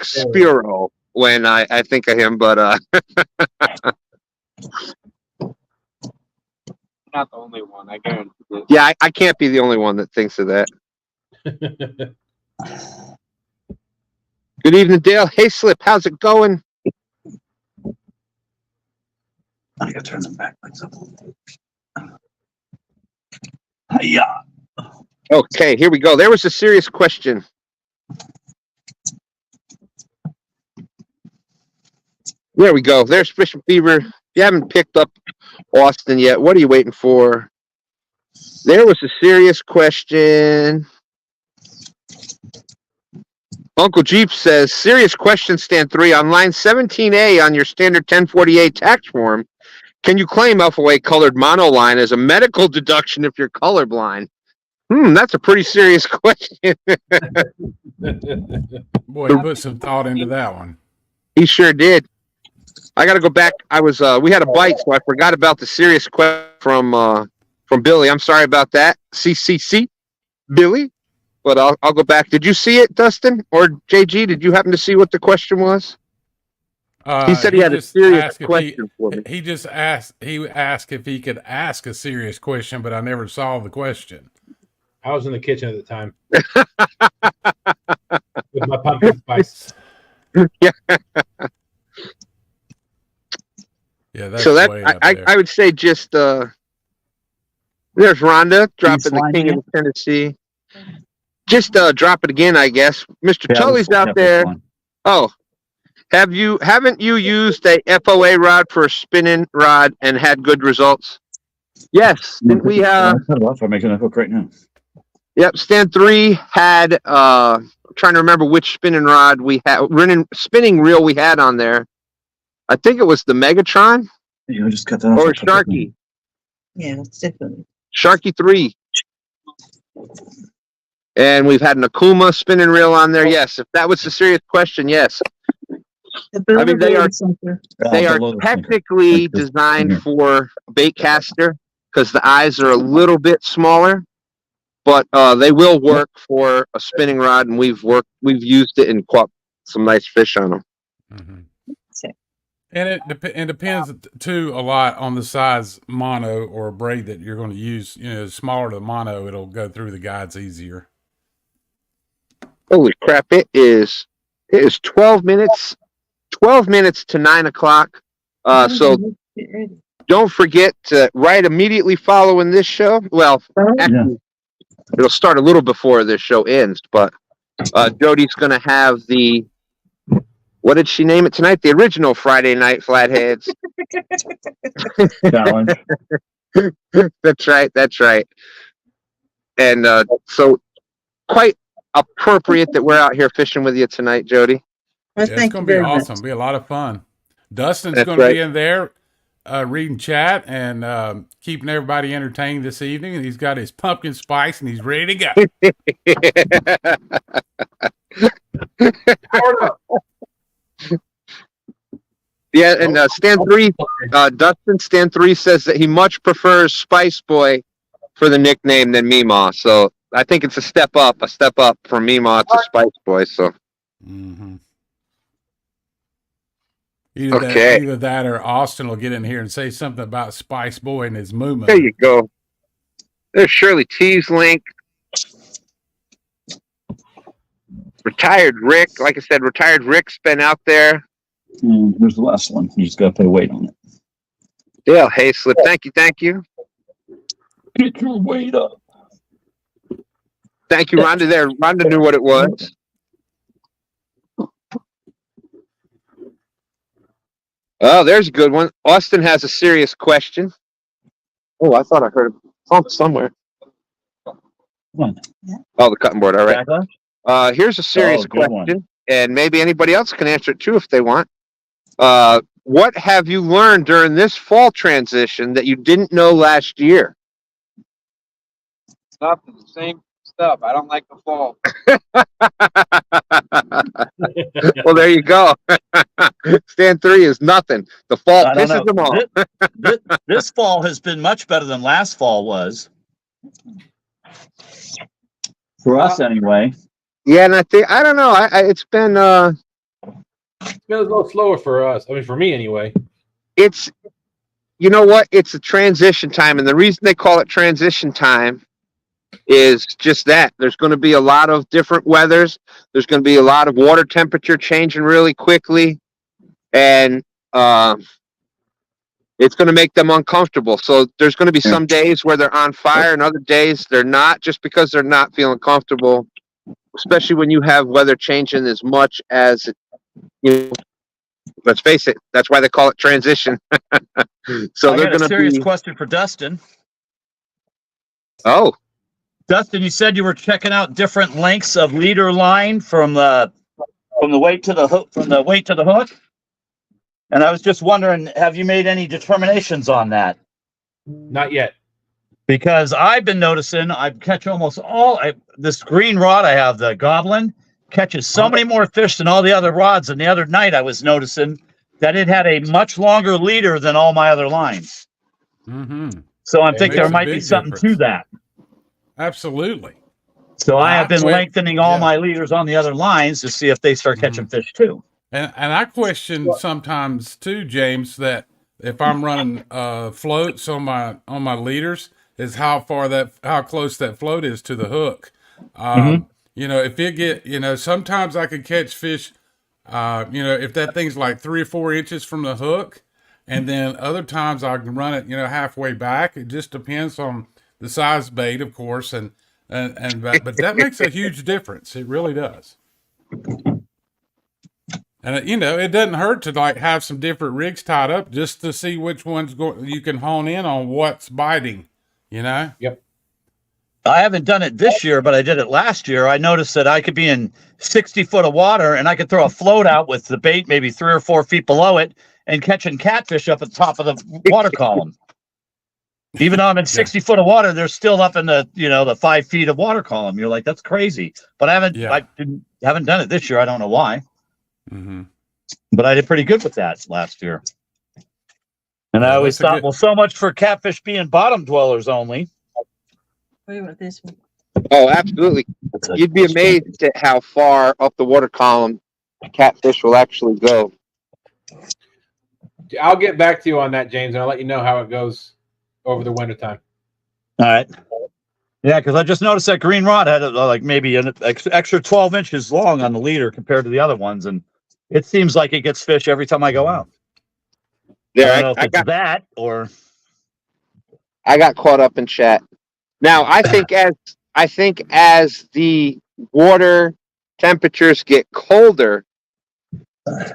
[SPEAKER 1] Spiro when I think of him, but
[SPEAKER 3] Not the only one, I guarantee it.
[SPEAKER 1] yeah, I can't be the only one that thinks of that. Good evening, Dale. Hey, Slip, how's it going?
[SPEAKER 6] I gotta turn them back. Hiya.
[SPEAKER 1] Okay, here we go. There was a serious question. There we go. There's Fish and Fever. If you haven't picked up Austin yet, what are you waiting for? There was a serious question. Uncle Jeep says, serious question, stand 3. On line 17A on your standard 1048 tax form, can you claim FOA colored monoline as a medical deduction if you're colorblind? That's a pretty serious question.
[SPEAKER 7] Boy, he put some thought into that one.
[SPEAKER 1] He sure did. I got to go back. We had a bite, so I forgot about the serious question from Billy. I'm sorry about that. CCC, Billy. But I'll go back. Did you see it, Dustin or JG? Did you happen to see what the question was? He said he had a serious question for me.
[SPEAKER 7] He just asked. He asked if he could ask a serious question, but I never saw the question.
[SPEAKER 2] I was in the kitchen at the time with my pumpkin spice.
[SPEAKER 1] Yeah.
[SPEAKER 7] Yeah, that's
[SPEAKER 1] So that
[SPEAKER 7] way up there.
[SPEAKER 1] I would say just there's Rhonda dropping the King of Tennessee. Just drop it again, I guess. Mr. Tully's out there. Oh, haven't you used a FOA rod for a spinning rod and had good results? Yes. Didn't we
[SPEAKER 6] I'm making that hook right now.
[SPEAKER 1] Yep, stand 3 had I'm trying to remember which spinning rod we had, spinning reel we had on there. I think it was the Megatron
[SPEAKER 6] Just cut that off.
[SPEAKER 1] or Sharky.
[SPEAKER 5] Yeah, it's definitely.
[SPEAKER 1] Sharky 3. And we've had an Akuma spinning reel on there. Yes, if that was a serious question, yes. I mean, they are technically designed for a bait caster because the eyes are a little bit smaller, but they will work for a spinning rod, and we've used it and caught some nice fish on them.
[SPEAKER 7] Mm-hmm. And it depends too a lot on the size mono or braid that you're going to use. The smaller the mono, it'll go through the guides easier.
[SPEAKER 1] Holy crap! It is 12 minutes. 12 minutes to 9 o'clock. So don't forget to right immediately following this show. Well, actually, it'll start a little before this show ends, but Jodi's going to have what did she name it tonight? The original Friday Night Flatheads.
[SPEAKER 6] Challenge.
[SPEAKER 1] That's right. And so quite appropriate that we're out here fishing with you tonight, Jodi.
[SPEAKER 7] Yeah, it's going to be awesome. It'll be a lot of fun. Dustin's going to be in there reading chat and keeping everybody entertained this evening. And he's got his pumpkin spice and he's ready to go.
[SPEAKER 1] Yeah, and Stan 3, Dustin Stan 3 says that he much prefers Spice Boy for the nickname than Meemaw. So I think it's a step up from Meemaw to Spice Boy. So.
[SPEAKER 7] Mm-hmm.
[SPEAKER 1] Okay.
[SPEAKER 7] Either that or Austin will get in here and say something about Spice Boy and his movement.
[SPEAKER 1] There you go. There's Shirley T's link. Retired Rick. Like I said, Retired Rick's been out there.
[SPEAKER 6] And here's the last one. You just got to put a weight on it.
[SPEAKER 1] Dale Hayslip. Thank you. Thank you.
[SPEAKER 6] Get your weight up.
[SPEAKER 1] Thank you, Rhonda. There. Rhonda knew what it was. Oh, there's a good one. Austin has a serious question. Oh, I thought I heard a thump somewhere.
[SPEAKER 6] Come on.
[SPEAKER 1] Oh, the cutting board. All right.
[SPEAKER 6] Backlash?
[SPEAKER 1] Here's a serious
[SPEAKER 6] good one.
[SPEAKER 1] question, and maybe anybody else can answer it too if they want. What have you learned during this fall transition that you didn't know last year?
[SPEAKER 3] Nothing. The same stuff. I don't like the fall.
[SPEAKER 1] Well, there you go. Stand 3 is nothing. The fall
[SPEAKER 6] I don't
[SPEAKER 1] pisses them
[SPEAKER 6] know.
[SPEAKER 1] off.
[SPEAKER 6] This fall has been much better than last fall was. For us, anyway.
[SPEAKER 1] Yeah, and I don't know. It's been
[SPEAKER 2] It's been a little slower for us. I mean, for me anyway.
[SPEAKER 1] it's you know what? It's a transition time, and the reason they call it transition time is just that. There's going to be a lot of different weathers. There's going to be a lot of water temperature changing really quickly, and it's going to make them uncomfortable. So there's going to be some days where they're on fire, and other days they're not, just because they're not feeling comfortable. Especially when you have weather changing as much as, let's face it, that's why they call it transition. So
[SPEAKER 6] I
[SPEAKER 1] they're
[SPEAKER 6] got a
[SPEAKER 1] going to
[SPEAKER 6] serious
[SPEAKER 1] be.
[SPEAKER 6] question for Dustin.
[SPEAKER 1] Oh,
[SPEAKER 6] Dustin, you said you were checking out different lengths of leader line from the weight to the hook, and I was just wondering, have you made any determinations on that?
[SPEAKER 2] Not yet.
[SPEAKER 6] Because I've been noticing I catch almost all this green rod I have, the Goblin, catches so many more fish than all the other rods. And the other night I was noticing that it had a much longer leader than all my other lines.
[SPEAKER 7] Mm-hmm.
[SPEAKER 6] So I'm
[SPEAKER 7] It
[SPEAKER 6] thinking
[SPEAKER 7] makes
[SPEAKER 6] there
[SPEAKER 7] a
[SPEAKER 6] might be
[SPEAKER 7] big
[SPEAKER 6] something to
[SPEAKER 7] difference.
[SPEAKER 6] that.
[SPEAKER 7] Absolutely.
[SPEAKER 6] So I have been
[SPEAKER 7] Well,
[SPEAKER 6] lengthening all
[SPEAKER 7] yeah.
[SPEAKER 6] my leaders on the other lines to see if they start catching fish too.
[SPEAKER 7] And I question sometimes too, James, that if I'm running floats on my leaders, is how close that float is to the hook. If it get, sometimes I could catch fish, if that thing's like 3 or 4 inches from the hook, and then other times I can run it, halfway back. It just depends on the size bait, of course, but that makes a huge difference. It really does. And it doesn't hurt to like have some different rigs tied up just to see which ones you can hone in on what's biting.
[SPEAKER 2] Yep.
[SPEAKER 6] I haven't done it this year, but I did it last year. I noticed that I could be in 60 foot of water and I could throw a float out with the bait maybe 3 or 4 feet below it and catching catfish up at the top of the water column. Even though I'm in 60 foot of water, they're still up in the 5 feet of water column. You're like, that's crazy. But I haven't done it this year. I don't know why.
[SPEAKER 7] Mm-hmm.
[SPEAKER 6] But I did pretty good with that last year. And I always thought, well, so much for catfish being bottom dwellers only.
[SPEAKER 5] What about this one?
[SPEAKER 1] oh, absolutely. You'd be amazed at how far up the water column catfish will actually go.
[SPEAKER 2] I'll get back to you on that, James, and I'll let you know how it goes over the wintertime.
[SPEAKER 6] All right. Yeah, because I just noticed that green rod had like maybe an extra 12 inches long on the leader compared to the other ones, and it seems like it gets fish every time I go out.
[SPEAKER 1] There,
[SPEAKER 6] I don't know if it's that or
[SPEAKER 1] I got caught up in chat. Now, I think as the water temperatures get colder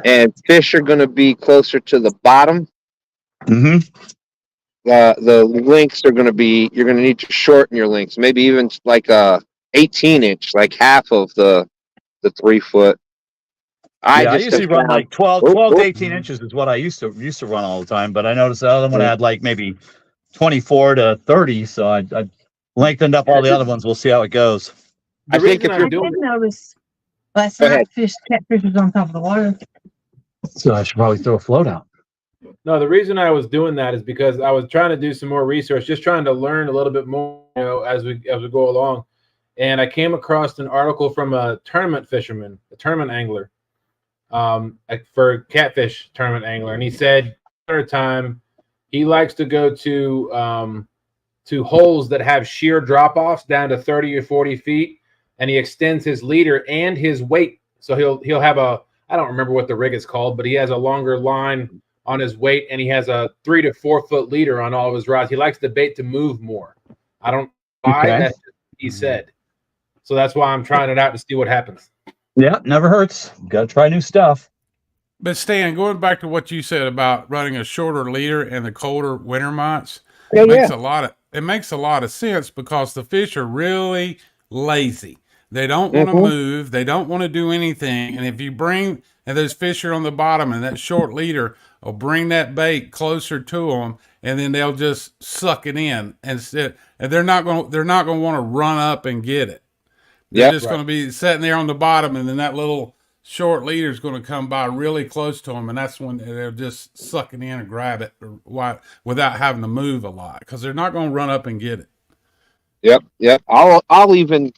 [SPEAKER 1] and fish are going to be closer to the bottom, the links are going to be, you're going to need to shorten your links, maybe even like a 18-inch, like half of the 3 foot.
[SPEAKER 6] I usually run like 12 to 18 inches is what I used to run all the time, but I noticed the other one had like maybe 24 to 30, so I lengthened up all the other ones. We'll see how it goes.
[SPEAKER 1] I think if
[SPEAKER 5] I
[SPEAKER 1] you're
[SPEAKER 5] did notice last
[SPEAKER 1] Go ahead.
[SPEAKER 5] night catfish was on top of the water.
[SPEAKER 6] So I should probably throw a float out.
[SPEAKER 2] No, the reason I was doing that is because I was trying to do some more research, just trying to learn a little bit more, as we go along. And I came across an article from a tournament fisherman, a tournament angler. for catfish tournament angler, and he said winter time he likes to go to holes that have sheer drop-offs down to 30 or 40 feet, and he extends his leader and his weight. So he'll have I don't remember what the rig is called, but he has a longer line on his weight, and he has a 3 to 4 foot leader on all of his rods. He likes the bait to move more. I don't know why.
[SPEAKER 6] Okay.
[SPEAKER 2] That's just what he said. So that's why I'm trying it out to see what happens.
[SPEAKER 6] Yeah, never hurts. Got to try new stuff.
[SPEAKER 7] But Stan, going back to what you said about running a shorter leader in the colder winter months,
[SPEAKER 1] Yeah,
[SPEAKER 7] it makes a lot of sense because the fish are really lazy. They don't want to move. They don't want to do anything. And if you bring, and those fish are on the bottom, and that short leader will bring that bait closer to them, and then they'll just suck it in and sit. And they're not going to want to run up and get it. They're just going to be sitting there on the bottom, and then that little short leader is going to come by really close to them, and that's when they'll just suck it in and grab it without having to move a lot, because they're not going to run up and get it.
[SPEAKER 1] Yep. I'll even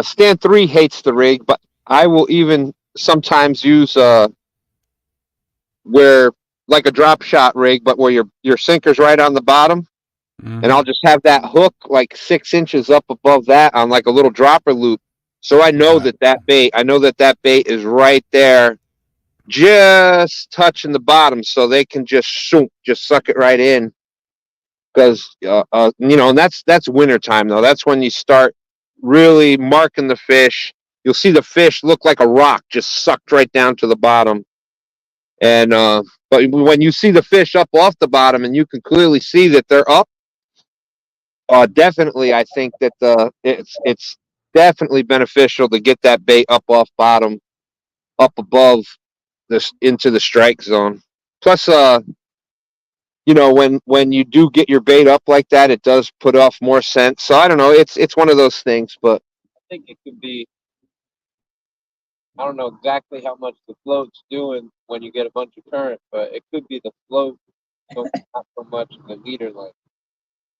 [SPEAKER 1] Stand 3 hates the rig, but I will even sometimes use where like a drop shot rig, but where your sinker's right on the bottom. And I'll just have that hook like 6 inches up above that on like a little dropper loop. So I know that bait is right there, just touching the bottom, so they can just suck it right in. Because and that's winter time though. That's when you start really marking the fish. You'll see the fish look like a rock, just sucked right down to the bottom. And but when you see the fish up off the bottom, and you can clearly see that they're up, definitely, I think that it's definitely beneficial to get that bait up off bottom, up above this into the strike zone. Plus, when you do get your bait up like that, it does put off more scent. So I don't know. It's one of those things, but
[SPEAKER 3] I think it could be. I don't know exactly how much the float's doing when you get a bunch of current, but it could be the float, so not so much the leader length.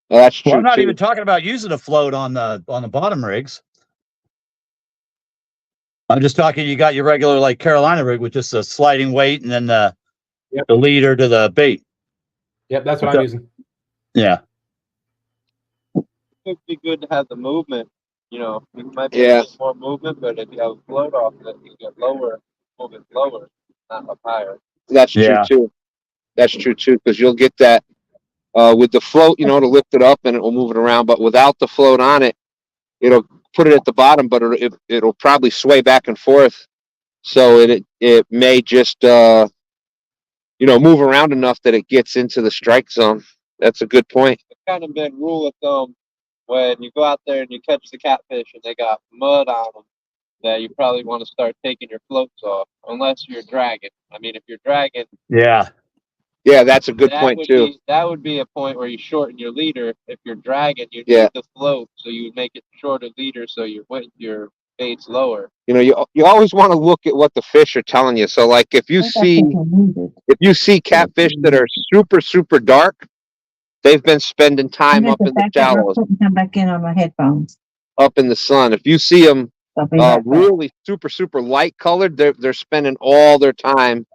[SPEAKER 1] that's true.
[SPEAKER 6] Well, I'm not
[SPEAKER 1] too.
[SPEAKER 6] even talking about using a float on the bottom rigs. I'm just talking. You got your regular like Carolina rig with just a sliding weight, and then the leader to the bait.
[SPEAKER 2] Yep, that's what I'm using.
[SPEAKER 6] Yeah.
[SPEAKER 3] It could be good to have the movement. You might be a bit more movement, but if you have a float off it, you get movement lower, not up higher.
[SPEAKER 1] That's true too. That's true too, because you'll get that with the float, to lift it up and it will move it around. But without the float on it, it'll put it at the bottom, but it'll probably sway back and forth. So it may just move around enough that it gets into the strike zone. That's a good point.
[SPEAKER 3] It's kind of been rule of thumb when you go out there and you catch the catfish and they got mud on them, that you probably want to start taking your floats off, unless you're dragging. I mean, if you're dragging,
[SPEAKER 6] Yeah,
[SPEAKER 1] that's a good point too.
[SPEAKER 3] That would be a point where you shorten your leader. If you're dragging, you need the float, so you would make it shorter leader, so your bait's lower.
[SPEAKER 1] You always want to look at what the fish are telling you. So, like if you see catfish that are super super dark, they've been spending time up in the shallows.
[SPEAKER 5] Come back in on my headphones.
[SPEAKER 1] Up in the sun. If you see them really super super light colored, they're spending all their time.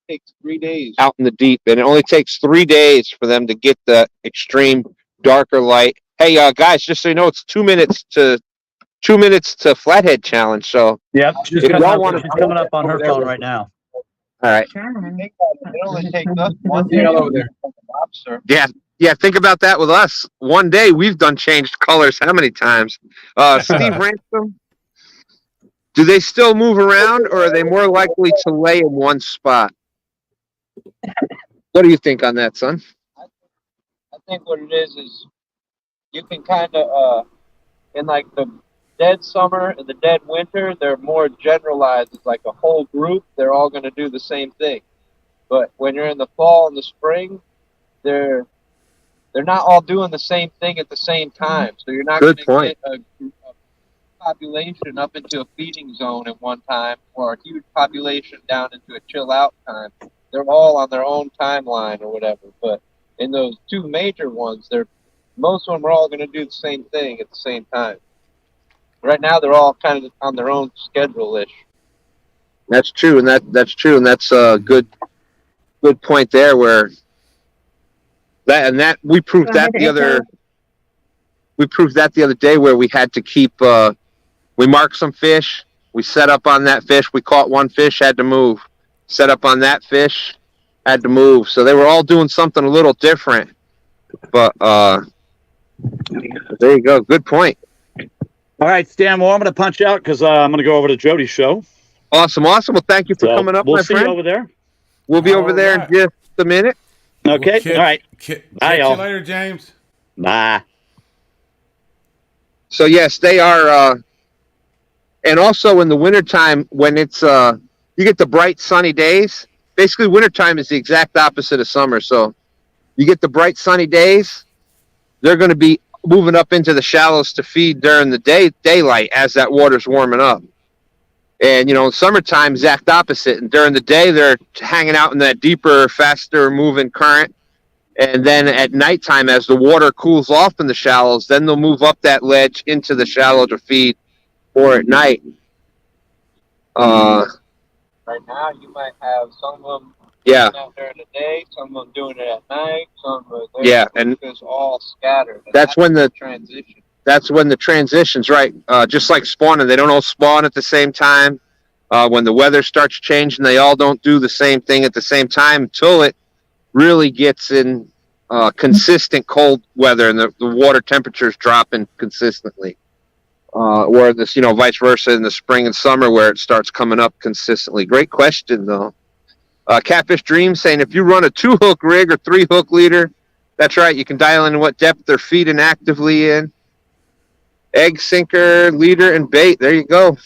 [SPEAKER 3] It takes 3 days
[SPEAKER 1] out in the deep, and it only takes 3 days for them to get the extreme darker light. Hey, guys, just so you know, it's 2 minutes to Flathead challenge. So
[SPEAKER 6] she's coming up on her phone right now.
[SPEAKER 1] All right.
[SPEAKER 3] It only takes us 1 day over there. Lobster.
[SPEAKER 1] Yeah, think about that with us. One day we've done changed colors how many times? Steve Ransom, do they still move around, or are they more likely to lay in one spot? What do you think on that, son?
[SPEAKER 3] I think what it is you can kind of, in like the dead summer and the dead winter, they're more generalized. It's like a whole group. They're all going to do the same thing. But when you're in the fall and the spring, they're not all doing the same thing at the same time. So you're not going to get a population up into a feeding zone at one time, or a huge population down into a chill out time. They're all on their own timeline or whatever. But in those two major ones, most of them are all going to do the same thing at the same time. Right now, they're all kind of on their own schedule-ish.
[SPEAKER 1] That's true, and that's true, and that's a good point there. Where we proved that the other day, where we had to keep we marked some fish, we set up on that fish, we caught one fish, had to move, set up on that fish, had to move. So they were all doing something a little different. But there you go. Good point.
[SPEAKER 6] All right, Stan. Well, I'm going to punch out because I'm going to go over to Jodi's show.
[SPEAKER 1] Awesome. Well, thank you for coming up, my friend.
[SPEAKER 6] We'll see you over there.
[SPEAKER 1] We'll be over there in just a minute.
[SPEAKER 6] Okay.
[SPEAKER 7] All
[SPEAKER 6] right.
[SPEAKER 7] Bye, y'all. See you later, James.
[SPEAKER 6] Bye.
[SPEAKER 1] So yes, they are. And also in the wintertime, when it's you get the bright sunny days. Basically, wintertime is the exact opposite of summer. So you get the bright sunny days. They're going to be moving up into the shallows to feed during the daylight as that water's warming up. And, in summertime, exact opposite. And during the day, they're hanging out in that deeper, faster moving current. And then at nighttime, as the water cools off in the shallows, then they'll move up that ledge into the shallow to feed, or at night.
[SPEAKER 3] Right now, you might have some of them out during the day, some of them doing it at night, some of them
[SPEAKER 1] and
[SPEAKER 3] it's all scattered. And
[SPEAKER 1] that's when the
[SPEAKER 3] transition.
[SPEAKER 1] That's when the transition's right. Just like spawning, they don't all spawn at the same time. When the weather starts changing, they all don't do the same thing at the same time until it really gets in consistent cold weather and the water temperature's dropping consistently. Or this, vice versa in the spring and summer where it starts coming up consistently. Great question, though. Catfish Dream saying if you run a 2-hook rig or 3-hook leader, that's right, you can dial in what depth they're feeding actively in. Egg, sinker, leader, and bait. There you go.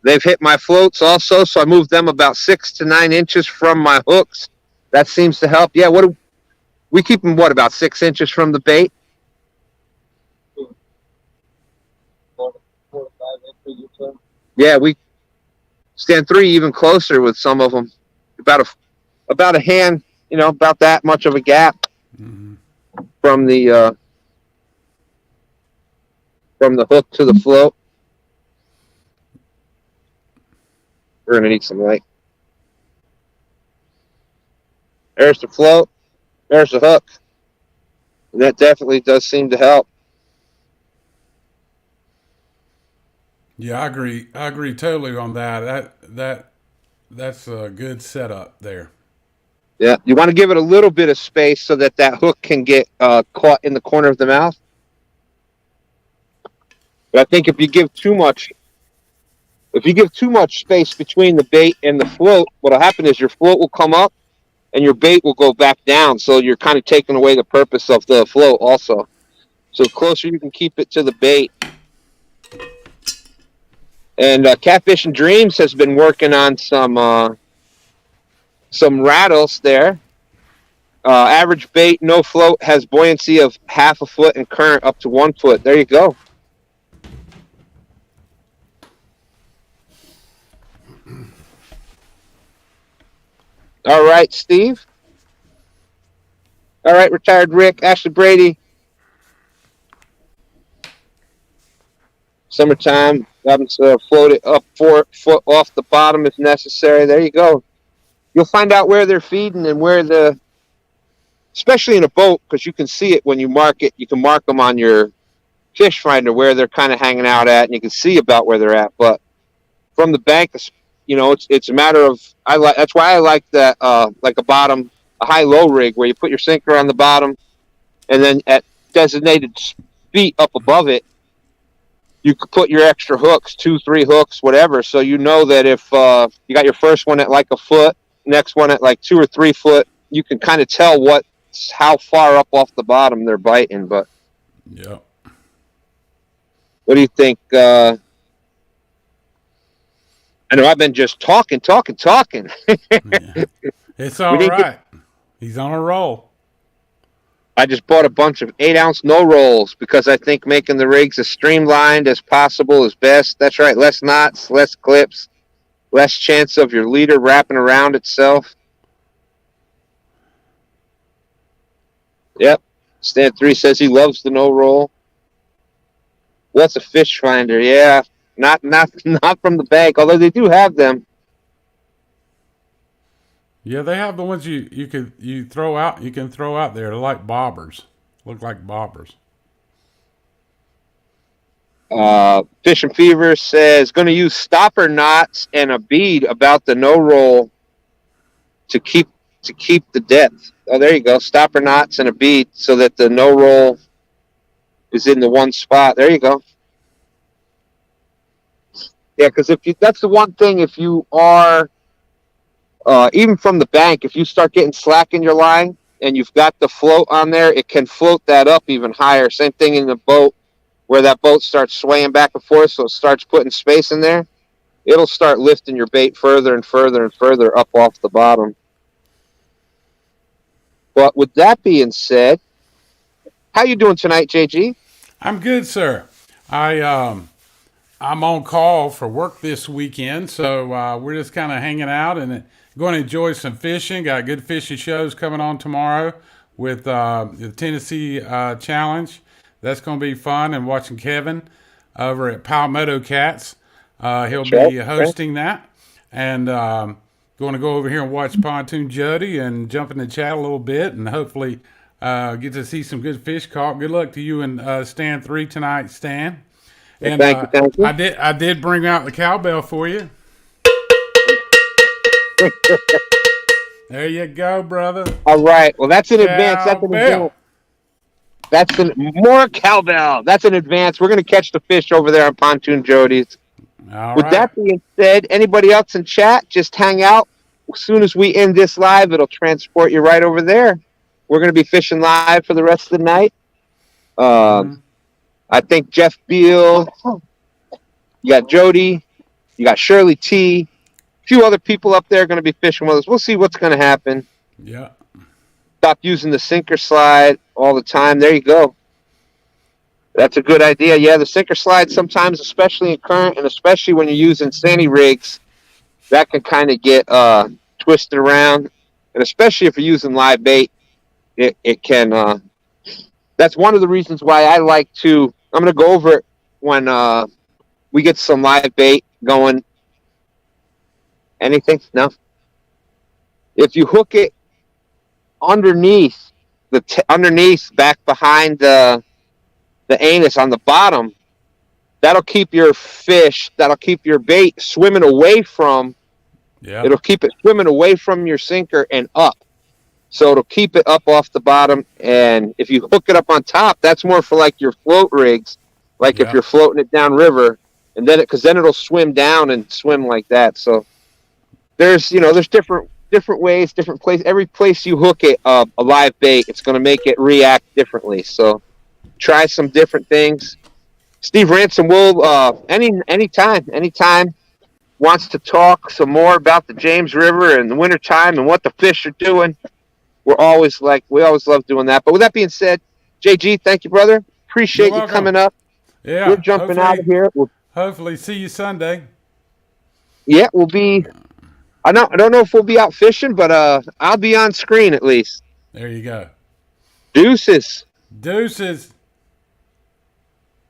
[SPEAKER 1] They've hit my floats also, so I moved them about 6 to 9 inches from my hooks. That seems to help. Yeah, we keep them, about 6 inches from the bait?
[SPEAKER 3] 4 to 5 inches.
[SPEAKER 1] Yeah, we stand 3 even closer with some of them. About a hand, about that much of a gap from the hook to the float. We're going to need some light. There's the float. There's the hook. And that definitely does seem to help.
[SPEAKER 7] Yeah, I agree. I agree totally on that. That's a good setup there.
[SPEAKER 1] Yeah, you want to give it a little bit of space so that hook can get caught in the corner of the mouth. But I think if you give too much space between the bait and the float, what'll happen is your float will come up and your bait will go back down. So you're kind of taking away the purpose of the float also. So the closer you can keep it to the bait. And Catfish and Dreams has been working on some rattles there. Average bait, no float, has buoyancy of 1/2 foot and current up to 1 foot. There you go. All right, Steve. All right, retired Rick, Ashley Brady. Summertime, float it up 4 foot off the bottom if necessary. There you go. You'll find out where they're feeding and especially in a boat, because you can see it when you mark it. You can mark them on your fish finder where they're kind of hanging out at, and you can see about where they're at. But from the bank, it's a matter of that's why I like that like a high-low rig where you put your sinker on the bottom, and then at designated feet up above it, you could put your extra hooks, 2, 3 hooks, whatever. So you know that if you got your first one at like a foot, next one at like 2 or 3 foot, you can kind of tell how far up off the bottom they're biting. But
[SPEAKER 7] yeah,
[SPEAKER 1] what do you think? I know I've been just talking.
[SPEAKER 7] Yeah. It's all right. He's on a roll.
[SPEAKER 1] I just bought a bunch of 8-ounce no rolls because I think making the rigs as streamlined as possible is best. That's right. Less knots, less clips, less chance of your leader wrapping around itself. Yep. Stan 3 says he loves the no roll. What's a fish finder? Yeah. not from the bank. Although they do have them.
[SPEAKER 7] Yeah, they have the ones you throw out. You can throw out there. They're like bobbers. Look like bobbers.
[SPEAKER 1] Fish and Fever says going to use stopper knots and a bead about the no roll to keep the depth. Oh, there you go. Stopper knots and a bead so that the no roll is in the one spot. There you go. Yeah, because that's the one thing. If you are even from the bank, if you start getting slack in your line and you've got the float on there, it can float that up even higher. Same thing in the boat, where that boat starts swaying back and forth, so it starts putting space in there. It'll start lifting your bait further and further and further up off the bottom. But with that being said, how you doing tonight, JG?
[SPEAKER 7] I'm good, sir. I'm on call for work this weekend, so we're just kind of hanging out and going to enjoy some fishing. Got good fishing shows coming on tomorrow with the Tennessee Challenge. That's going to be fun, and watching Kevin over at Palmetto Cats. He'll be hosting that, and going to go over here and watch Pontoon Jodi and jump in the chat a little bit, and hopefully get to see some good fish caught. Good luck to you and Stan 3 tonight, Stan. And
[SPEAKER 1] thank you.
[SPEAKER 7] I did bring out the cowbell for you. There you go, brother.
[SPEAKER 1] All right. Well, that's an advance. That's an advance. That's more cowbell. That's an advance. We're going to catch the fish over there on Pontoon Jodi's. With that being said, anybody else in chat, just hang out. As soon as we end this live, it'll transport you right over there. We're going to be fishing live for the rest of the night. I think Jeff Beal, you got Jodi, you got Shirley T, a few other people up there going to be fishing with us. We'll see what's going to happen.
[SPEAKER 7] Yeah.
[SPEAKER 1] Stop using the sinker slide all the time. There you go. That's a good idea. Yeah, the sinker slide sometimes, especially in current and especially when you're using STANday rigs, that can kind of get twisted around. And especially if you're using live bait, it can. That's one of the reasons why I like to. I'm going to go over it when we get some live bait going. Anything? No? If you hook it underneath back behind the anus on the bottom, that'll keep your bait swimming away from. Yeah. It'll keep it swimming away from your sinker and up. So it'll keep it up off the bottom. And if you hook it up on top, that's more for like your float rigs, like if you're floating it down river, and then because then it'll swim down and swim like that. So there's different ways, different place. Every place you hook it a live bait, it's going to make it react differently. So try some different things. Steve Ransom will anytime wants to talk some more about the James River and the wintertime and what the fish are doing. We always love doing that. But with that being said, JG, thank you, brother. Appreciate you coming up.
[SPEAKER 7] Yeah,
[SPEAKER 1] we're jumping out of here.
[SPEAKER 7] Hopefully, see you Sunday.
[SPEAKER 1] Yeah, we'll be. I don't know if we'll be out fishing, but I'll be on screen at least.
[SPEAKER 7] There you go.
[SPEAKER 1] Deuces.
[SPEAKER 7] Deuces.